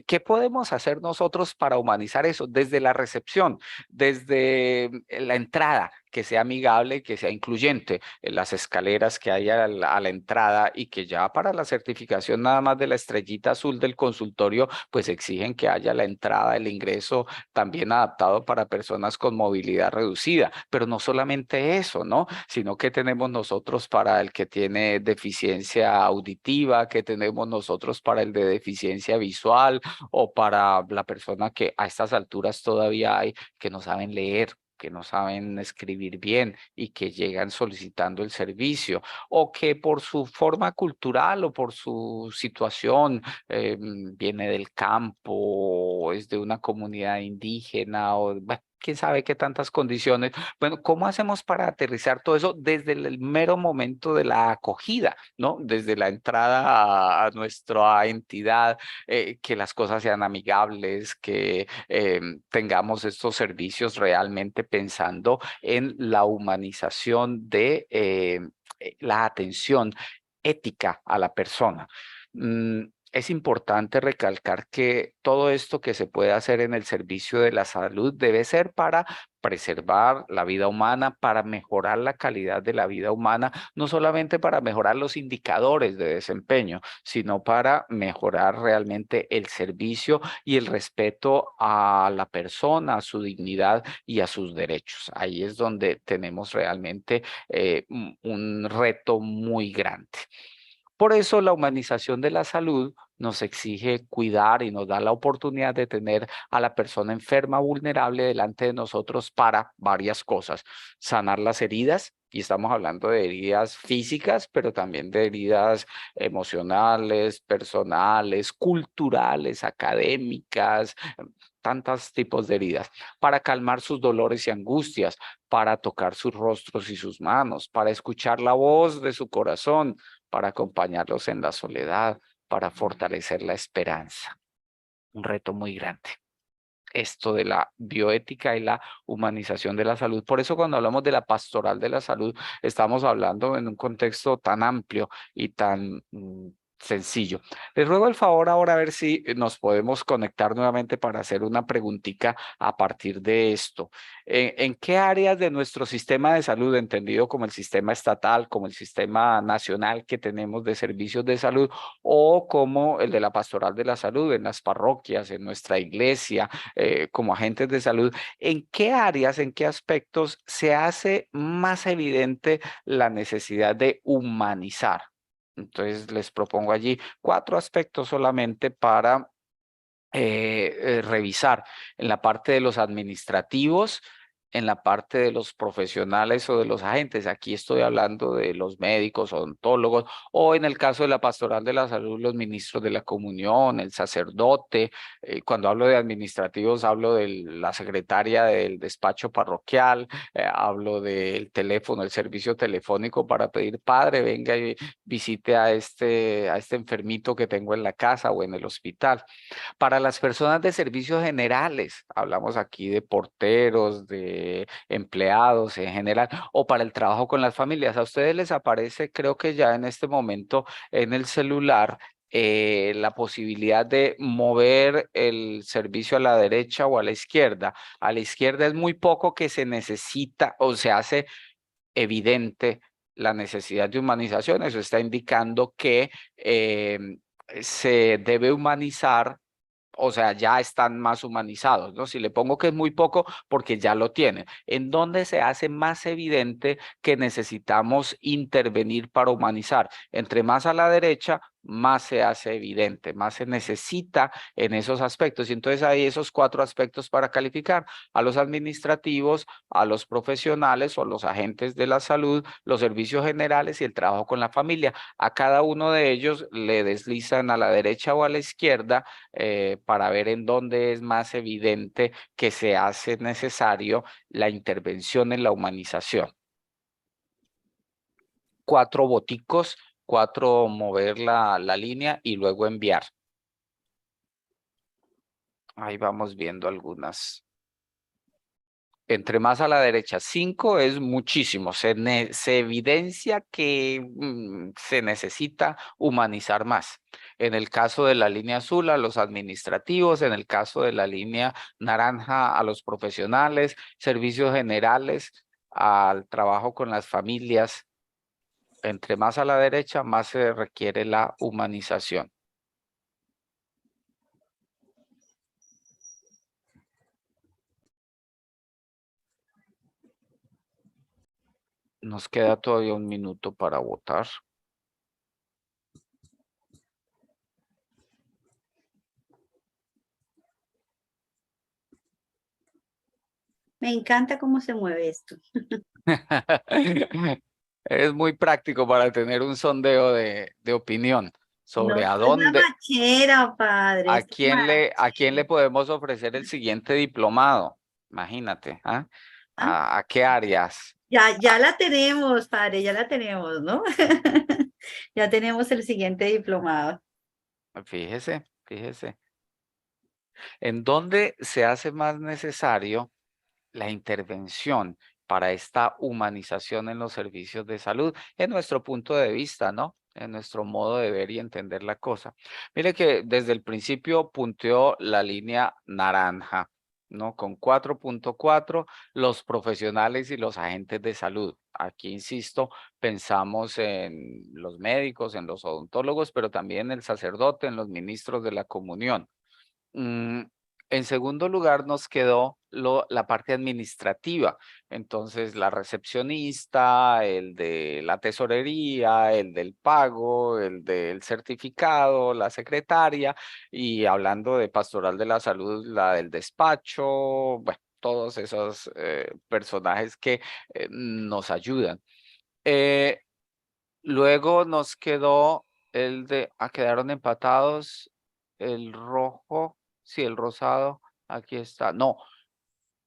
Speaker 2: ¿qué podemos hacer nosotros para humanizar eso? Desde la recepción, desde la entrada, que sea amigable, que sea incluyente, en las escaleras que hay a la entrada y que ya para la certificación nada más de la estrellita azul del consultorio, pues exigen que haya la entrada, el ingreso también adaptado para personas con movilidad reducida. Pero no solamente eso, ¿no? Sino que tenemos nosotros para el que tiene deficiencia auditiva, que tenemos nosotros para el de deficiencia visual o para la persona que a estas alturas todavía hay que no saben leer. que no saben escribir bien y que llegan solicitando el servicio, o que por su forma cultural o por su situación viene del campo, o es de una comunidad indígena, o bueno, quién sabe qué tantas condiciones. Bueno, ¿cómo hacemos para aterrizar todo eso desde el mero momento de la acogida, ¿no? Desde la entrada a nuestra entidad, que las cosas sean amigables, que tengamos estos servicios realmente pensando en la humanización de la atención ética a la persona. Es importante recalcar que todo esto que se puede hacer en el servicio de la salud debe ser para preservar la vida humana, para mejorar la calidad de la vida humana, no solamente para mejorar los indicadores de desempeño, sino para mejorar realmente el servicio y el respeto a la persona, a su dignidad y a sus derechos. Ahí es donde tenemos realmente un reto muy grande. Por eso la humanización de la salud nos exige cuidar y nos da la oportunidad de tener a la persona enferma, vulnerable delante de nosotros para varias cosas. Sanar las heridas, y estamos hablando de heridas físicas, pero también de heridas emocionales, personales, culturales, académicas, tantos tipos de heridas, para calmar sus dolores y angustias, para tocar sus rostros y sus manos, para escuchar la voz de su corazón, para acompañarlos en la soledad, para fortalecer la esperanza. Un reto muy grande. Esto de la bioética y la humanización de la salud. Por eso cuando hablamos de la pastoral de la salud, estamos hablando en un contexto tan amplio y tan sencillo. Les ruego el favor ahora a ver si nos podemos conectar nuevamente para hacer una preguntita a partir de esto. ¿En qué áreas de nuestro sistema de salud, entendido como el sistema estatal, como el sistema nacional que tenemos de servicios de salud, o como el de la pastoral de la salud, en las parroquias, en nuestra iglesia, como agentes de salud, en qué áreas, en qué aspectos se hace más evidente la necesidad de humanizar? Entonces les propongo allí 4 aspectos solamente para revisar en la parte de los administrativos, en la parte de los profesionales o de los agentes. Aquí estoy hablando de los médicos, odontólogos, o en el caso de la pastoral de la salud, los ministros de la comunión, el sacerdote. Cuando hablo de administrativos, hablo de la secretaria del despacho parroquial, hablo del teléfono, el servicio telefónico para pedir: padre, venga y visite a este enfermito que tengo en la casa o en el hospital. Para las personas de servicios generales, hablamos aquí de porteros, de empleados en general, o para el trabajo con las familias. A ustedes les aparece, creo que ya en este momento en el celular, la posibilidad de mover el servicio a la derecha o a la izquierda. A la izquierda es muy poco que se necesita o se hace evidente la necesidad de humanización. Eso está indicando que se debe humanizar, o sea, ya están más humanizados, ¿no? Si le pongo que es muy poco, porque ya lo tienen. ¿En dónde se hace más evidente que necesitamos intervenir para humanizar? Entre más a la derecha, más se hace evidente, más se necesita en esos aspectos. Y entonces hay esos 4 aspectos para calificar: a los administrativos, a los profesionales o los agentes de la salud, los servicios generales y el trabajo con la familia. A cada uno de ellos le deslizan a la derecha o a la izquierda, para ver en dónde es más evidente que se hace necesario la intervención en la humanización. 4 boticos, 4 mover la línea y luego enviar. Ahí vamos viendo algunas. Entre más a la derecha, 5 es muchísimo. Se evidencia que se necesita humanizar más. En el caso de la línea azul, a los administrativos; en el caso de la línea naranja, a los profesionales; servicios generales, al trabajo con las familias. Entre más a la derecha, más se requiere la humanización. Nos queda todavía un minuto para votar.
Speaker 3: Me encanta cómo se mueve esto.
Speaker 2: Es muy práctico para tener un sondeo de opinión
Speaker 3: No,
Speaker 2: sobre a
Speaker 3: esto es una
Speaker 2: dónde,
Speaker 3: bachera, padre. Esto es una
Speaker 2: a quién le
Speaker 3: bachera.
Speaker 2: podemos ofrecer el siguiente diplomado. Imagínate, ¿ah?
Speaker 3: Ah,
Speaker 2: A qué áreas?
Speaker 3: ya la tenemos, padre, ya la tenemos, ¿no? Ya tenemos el siguiente diplomado.
Speaker 2: Fíjese, fíjese. ¿En dónde se hace más necesario la intervención para esta humanización en los servicios de salud, en nuestro punto de vista, ¿no? En nuestro modo de ver y entender la cosa? Mire que desde el principio punteó la línea naranja, ¿no? Con 4.4, los profesionales y los agentes de salud. Aquí, insisto, pensamos en los médicos, en los odontólogos, pero también en el sacerdote, en los ministros de la comunión. Mm, En segundo lugar, nos quedó la parte administrativa. Entonces, la recepcionista, el de la tesorería, el del pago, el del certificado, la secretaria, y hablando de pastoral de la salud, la del despacho, bueno, todos esos personajes que nos ayudan. Eh, Luego nos quedó quedaron empatados el rojo, sí, el rosado, aquí está. No,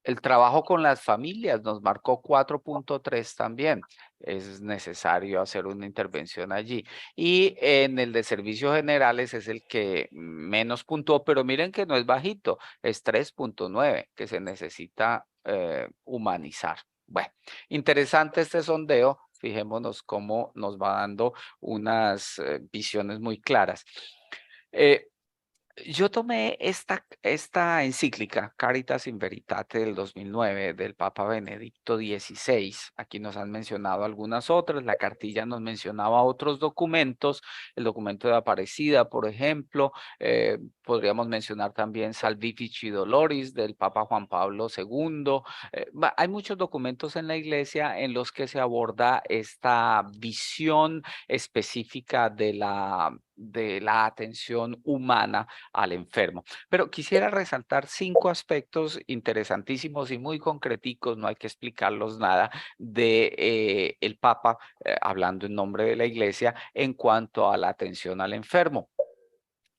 Speaker 2: el trabajo con las familias nos marcó 4.3 también. Es necesario hacer una intervención allí. Y en el de servicios generales es el que menos puntuó, pero miren que no es bajito, es 3.9, que se necesita humanizar. Bueno, interesante este sondeo. Fijémonos cómo nos va dando unas visiones muy claras. Eh, yo tomé esta encíclica, Caritas in Veritate del 2009 del Papa Benedicto XVI. Aquí nos han mencionado algunas otras. La cartilla nos mencionaba otros documentos, el documento de Aparecida, por ejemplo. Podríamos mencionar también Salvifici Doloris del Papa Juan Pablo II. Hay muchos documentos en la iglesia en los que se aborda esta visión específica de la atención humana al enfermo. Pero quisiera resaltar 5 aspectos interesantísimos y muy concreticos, no hay que explicarlos nada, de el Papa hablando en nombre de la Iglesia en cuanto a la atención al enfermo.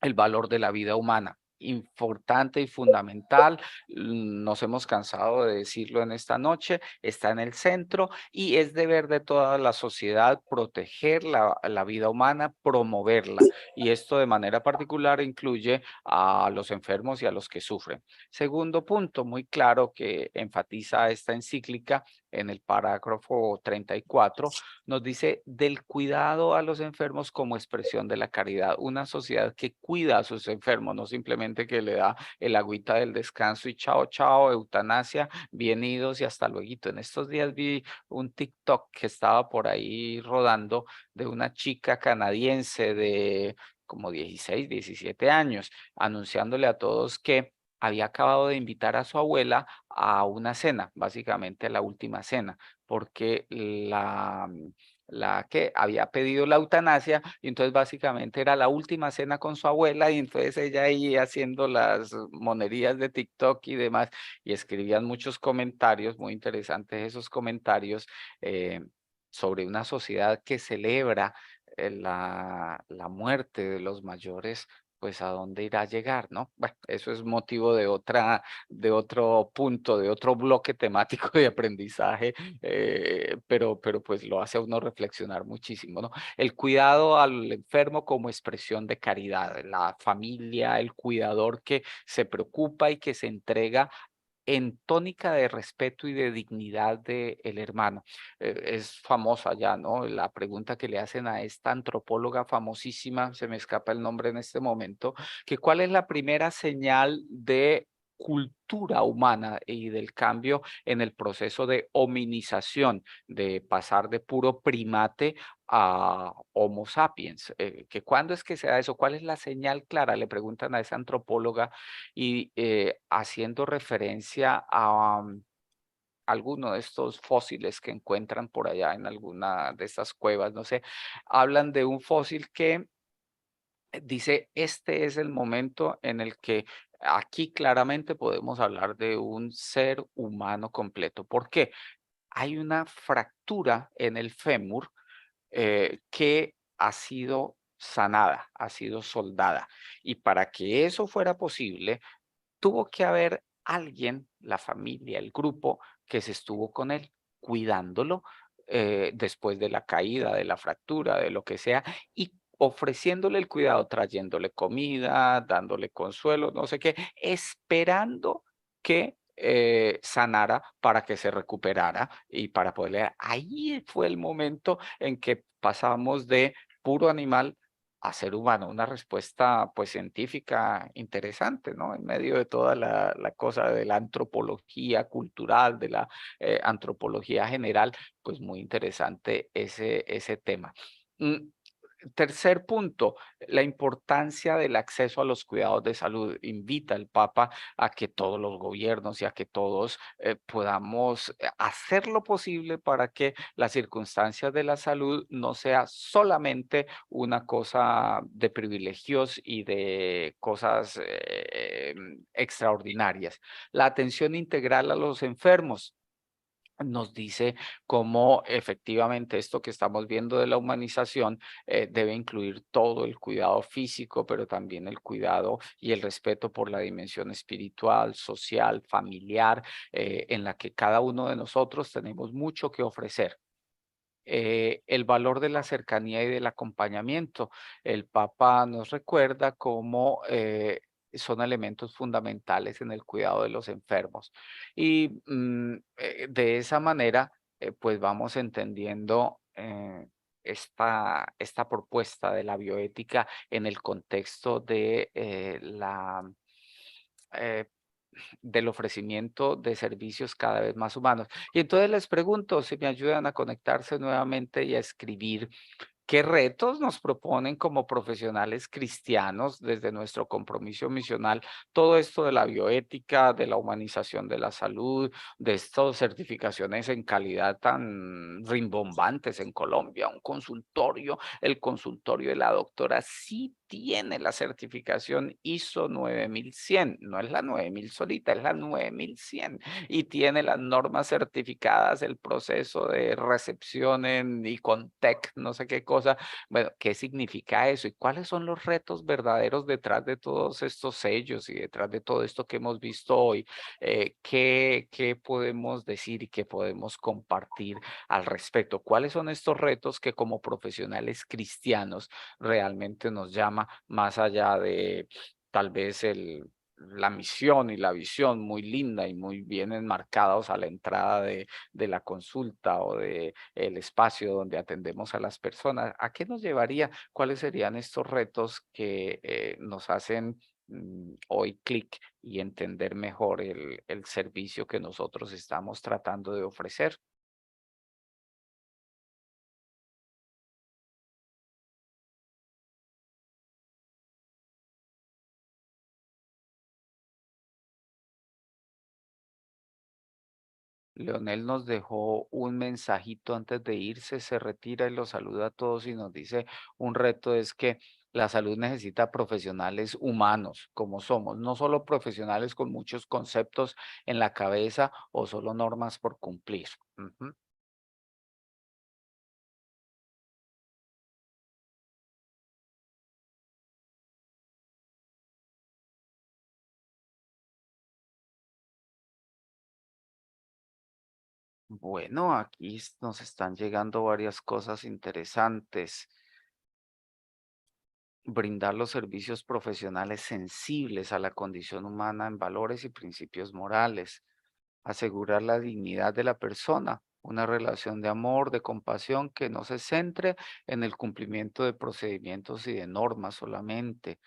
Speaker 2: El valor de la vida humana, importante y fundamental, nos hemos cansado de decirlo en esta noche, está en el centro y es deber de toda la sociedad proteger la vida humana, promoverla, y esto de manera particular incluye a los enfermos y a los que sufren. Segundo punto, muy claro que enfatiza esta encíclica en el parágrafo 34, nos dice del cuidado a los enfermos como expresión de la caridad. Una sociedad que cuida a sus enfermos, no simplemente que le da el agüita del descanso y chao, chao, eutanasia, bienvenidos y hasta luego. En estos días vi un TikTok que estaba por ahí rodando de una chica canadiense de como 16, 17 años, anunciándole a todos que había acabado de invitar a su abuela a una cena, básicamente a la última cena, porque la que había pedido la eutanasia, y entonces básicamente era la última cena con su abuela, y entonces ella ahí haciendo las monerías de TikTok y demás, y escribían muchos comentarios, muy interesantes esos comentarios, eh, sobre una sociedad que celebra la muerte de los mayores, pues a dónde irá a llegar, ¿no? Bueno, eso es motivo de otro punto, de otro bloque temático de aprendizaje, pero pues lo hace a uno reflexionar muchísimo, ¿no? El cuidado al enfermo como expresión de caridad, la familia, el cuidador que se preocupa y que se entrega en tónica de respeto y de dignidad del hermano. Es famosa ya, ¿no? La pregunta que le hacen a esta antropóloga famosísima, se me escapa el nombre en este momento, que cuál es la primera señal de cultura humana y del cambio en el proceso de hominización, de pasar de puro primate a Homo sapiens. Que ¿cuándo es que se da eso? ¿Cuál es la señal clara? Le preguntan a esa antropóloga y haciendo referencia a alguno de estos fósiles que encuentran por allá en alguna de estas cuevas, no sé, hablan de un fósil que dice, este es el momento en el que aquí claramente podemos hablar de un ser humano completo. ¿Por qué? Hay una fractura en el fémur que ha sido sanada, ha sido soldada. Y para que eso fuera posible, tuvo que haber alguien, la familia, el grupo, que se estuvo con él, cuidándolo después de la caída, de la fractura, de lo que sea, y ofreciéndole el cuidado, trayéndole comida, dándole consuelo, no sé qué, esperando que sanara para que se recuperara y para poderle. Ahí fue el momento en que pasamos de puro animal a ser humano, una respuesta pues científica interesante, ¿no? En medio de toda la cosa de la antropología cultural, de la antropología general, pues muy interesante ese tema. Mm, Tercer punto, la importancia del acceso a los cuidados de salud. Invita el Papa a que todos los gobiernos y a que todos podamos hacer lo posible para que las circunstancias de la salud no sea solamente una cosa de privilegios y de cosas extraordinarias. La atención integral a los enfermos nos dice cómo efectivamente esto que estamos viendo de la humanización debe incluir todo el cuidado físico, pero también el cuidado y el respeto por la dimensión espiritual, social, familiar, en la que cada uno de nosotros tenemos mucho que ofrecer. El valor de la cercanía y del acompañamiento. El Papa nos recuerda cómo son elementos fundamentales en el cuidado de los enfermos. Y de esa manera, pues vamos entendiendo esta propuesta de la bioética en el contexto de eh, del ofrecimiento de servicios cada vez más humanos. Y entonces les pregunto si me ayudan a conectarse nuevamente y a escribir. ¿Qué retos nos proponen como profesionales cristianos desde nuestro compromiso misional? Todo esto de la bioética, de la humanización de la salud, de estas certificaciones en calidad tan rimbombantes en Colombia, un consultorio, el consultorio de la doctora sí tiene la certificación ISO 9100, no es la 9000 solita, es la 9100 y tiene las normas certificadas, el proceso de recepción en Icontec, no sé qué cosa. Bueno, ¿qué significa eso? ¿Y cuáles son los retos verdaderos detrás de todos estos sellos y detrás de todo esto que hemos visto hoy? ¿Qué podemos decir y qué podemos compartir al respecto? ¿Cuáles son estos retos que como profesionales cristianos realmente nos llama más allá de tal vez la misión y la visión muy linda y muy bien enmarcados a la entrada de la consulta o de el espacio donde atendemos a las personas? ¿A qué nos llevaría? ¿Cuáles serían estos retos que nos hacen hoy clic y entender mejor el servicio que nosotros estamos tratando de ofrecer? Leonel nos dejó un mensajito antes de irse, se retira y los saluda a todos y nos dice, un reto es que la salud necesita profesionales humanos como somos, no solo profesionales con muchos conceptos en la cabeza o solo normas por cumplir. Ujú. Bueno, aquí nos están llegando varias cosas interesantes. Brindar los servicios profesionales sensibles a la condición humana en valores y principios morales, asegurar la dignidad de la persona, una relación de amor, de compasión que no se centre en el cumplimiento de procedimientos y de normas solamente,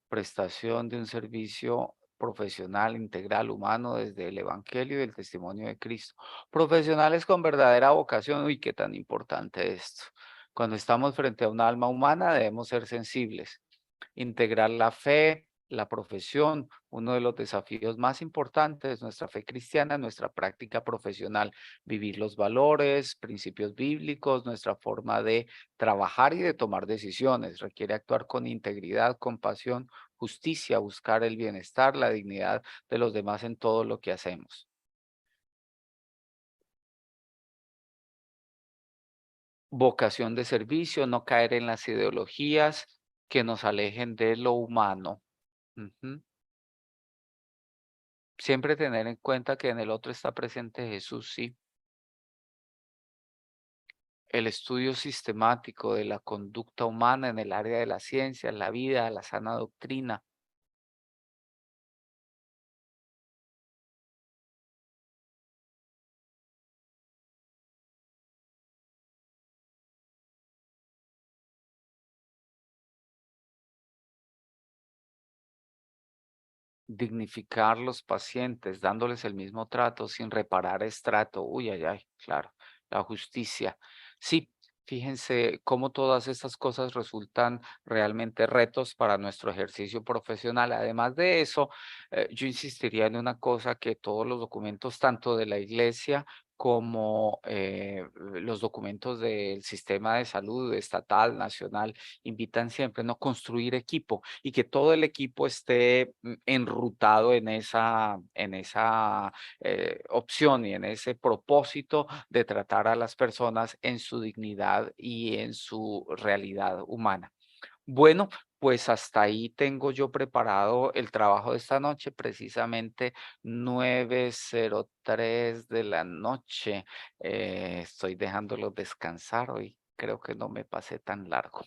Speaker 2: prestación de un servicio profesional, integral, humano desde el Evangelio y el testimonio de Cristo. Profesionales con verdadera vocación, uy, qué tan importante esto. Cuando estamos frente a un alma humana debemos ser sensibles, integrar la fe, la profesión, uno de los desafíos más importantes es nuestra fe cristiana, nuestra práctica profesional, vivir los valores, principios bíblicos, nuestra forma de trabajar y de tomar decisiones. Requiere actuar con integridad, compasión, justicia, buscar el bienestar, la dignidad de los demás en todo lo que hacemos. Vocación de servicio, no caer en las ideologías que nos alejen de lo humano. Ujú. Siempre tener en cuenta que en el otro está presente Jesús, sí. El estudio sistemático de la conducta humana en el área de la ciencia, la vida, la sana doctrina. Dignificar los pacientes, dándoles el mismo trato sin reparar estrato. Uy, ay, ay, claro. La justicia. Sí, fíjense cómo todas estas cosas resultan realmente retos para nuestro ejercicio profesional. Además de eso, yo insistiría en una cosa que todos los documentos, tanto de la iglesia como los documentos del sistema de salud estatal, nacional, invitan siempre, ¿no? Construir equipo y que todo el equipo esté enrutado en esa opción y en ese propósito de tratar a las personas en su dignidad y en su realidad humana. Bueno, pues hasta ahí tengo yo preparado el trabajo de esta noche, precisamente 9:03 de la noche. Estoy dejándolos descansar hoy. Creo que no me pasé tan largo.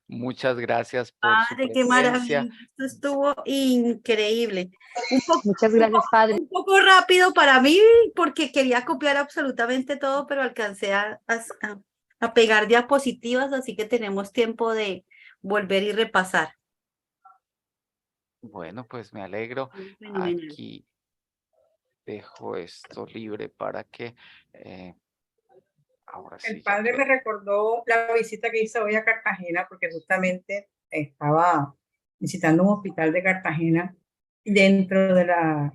Speaker 2: Muchas gracias por su
Speaker 3: Padre, qué
Speaker 2: presencia.
Speaker 3: maravilla. Esto estuvo increíble. Un poco,
Speaker 4: Muchas gracias, Padre.
Speaker 3: un poco rápido para mí porque quería copiar absolutamente todo, pero alcancé a pegar diapositivas, así que tenemos tiempo de volver y repasar.
Speaker 2: Bueno, pues me alegro.
Speaker 3: Fenomenal.
Speaker 2: Aquí dejo esto libre para que ahora
Speaker 6: El
Speaker 2: sí ya
Speaker 6: padre
Speaker 2: puedo.
Speaker 6: me recordó la visita que hice hoy a Cartagena porque justamente estaba visitando un hospital de Cartagena dentro del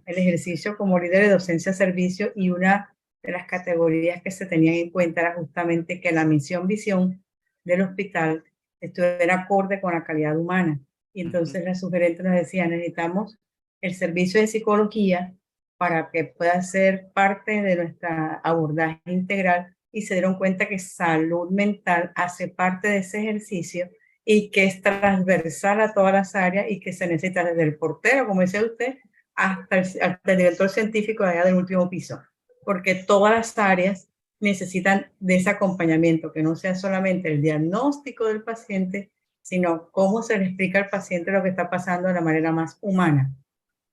Speaker 6: ejercicio como líder de docencia servicio, y una de las categorías que se tenían en cuenta era justamente que la misión visión del hospital estuviera acorde con la calidad humana. Y entonces la sugerente nos decía, necesitamos el servicio de psicología para que pueda ser parte de nuestra abordaje integral, y se dieron cuenta que salud mental hace parte de ese ejercicio y que es transversal a todas las áreas y que se necesita desde el portero, como decía usted, hasta el director científico de allá del último piso, porque todas las áreas necesitan de ese acompañamiento, que no sea solamente el diagnóstico del paciente, sino cómo se le explica al paciente lo que está pasando de la manera más humana,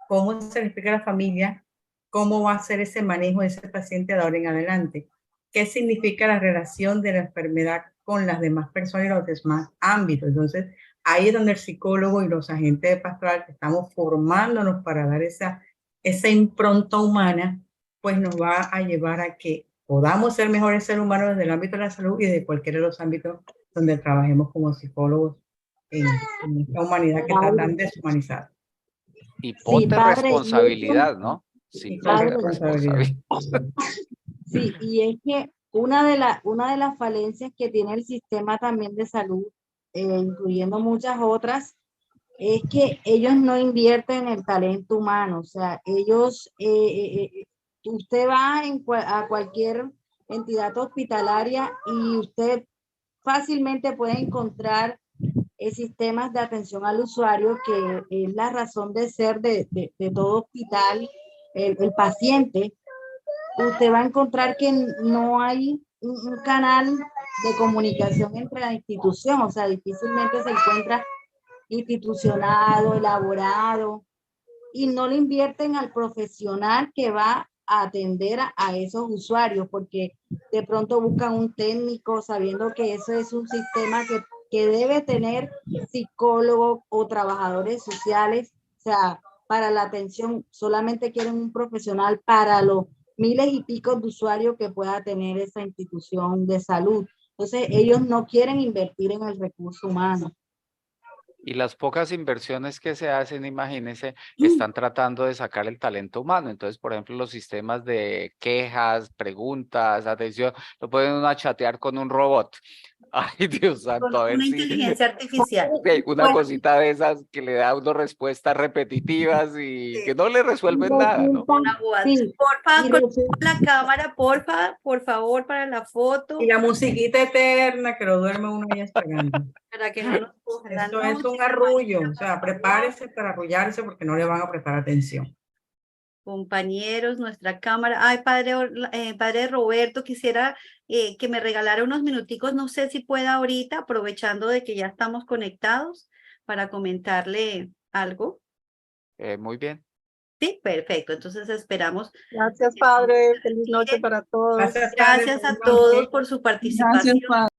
Speaker 6: cómo se le explica a la familia cómo va a ser ese manejo de ese paciente de ahora en adelante, qué significa la relación de la enfermedad con las demás personas y los demás ámbitos. Entonces, ahí es donde el psicólogo y los agentes de pastoral que estamos formándonos para dar esa impronta humana, pues nos va a llevar a que podamos ser mejores seres humanos desde el ámbito de la salud y de cualquiera de los ámbitos donde trabajemos como psicólogos en esta humanidad que está tan deshumanizada.
Speaker 2: Y
Speaker 4: Sí,
Speaker 2: ponte
Speaker 4: Padre,
Speaker 2: responsabilidad, ¿no? Sí,
Speaker 6: Y con
Speaker 4: Padre,
Speaker 2: ponte
Speaker 6: responsabilidad.
Speaker 2: responsabilidad.
Speaker 4: sí, y es que una de las falencias que tiene el sistema también de salud, incluyendo muchas otras, es que ellos no invierten en el talento humano. O sea, ellos, usted va a cualquier entidad hospitalaria y usted fácilmente puede encontrar sistemas de atención al usuario, que es la razón de ser de todo hospital. El paciente, usted va a encontrar que no hay un canal de comunicación entre la institución, o sea, difícilmente se encuentra institucionado, elaborado, y no le invierten al profesional que va a atender a esos usuarios, porque de pronto buscan un técnico sabiendo que eso es un sistema que debe tener psicólogos o trabajadores sociales. O sea, para la atención solamente quieren un profesional para los miles y pico de usuarios que pueda tener esa institución de salud. Entonces, ellos no quieren invertir en el recurso humano.
Speaker 2: Y las pocas inversiones que se hacen, imagínense, están tratando de sacar el talento humano. Entonces, por ejemplo, los sistemas de quejas, preguntas, atención, lo pueden uno a chatear con un robot. Ay, Dios
Speaker 3: Con
Speaker 2: santo, a ver
Speaker 3: una
Speaker 2: si
Speaker 3: inteligencia artificial.
Speaker 2: sí, una
Speaker 3: Bueno,
Speaker 2: cosita de esas que le da a uno respuestas repetitivas y
Speaker 3: Sí.
Speaker 2: que no le resuelven nada, ¿no?
Speaker 3: una bobada.
Speaker 4: Sí,
Speaker 3: Porfa,
Speaker 4: y
Speaker 3: coloca
Speaker 4: resulta-
Speaker 3: la cámara, porfa, por favor, para la foto,
Speaker 6: Y la musiquita eterna que lo duerme uno ahí esperando.
Speaker 3: para que no nos cojan la
Speaker 6: Eso es un
Speaker 3: noche,
Speaker 6: arrullo,
Speaker 3: Marita,
Speaker 6: o sea,
Speaker 3: por favor.
Speaker 6: prepárese para arrullarse porque no le van a prestar atención.
Speaker 3: Compañeros, nuestra cámara. Ay, padre Roberto, quisiera que me regalara unos minuticos, no sé si pueda ahorita, aprovechando de que ya estamos conectados, para comentarle algo.
Speaker 2: Muy bien.
Speaker 3: Sí, perfecto. Entonces esperamos.
Speaker 7: Gracias, Padre. Feliz noche para todos.
Speaker 6: Gracias,
Speaker 3: Gracias
Speaker 6: padre,
Speaker 3: a todos por su participación.
Speaker 7: Gracias, Padre.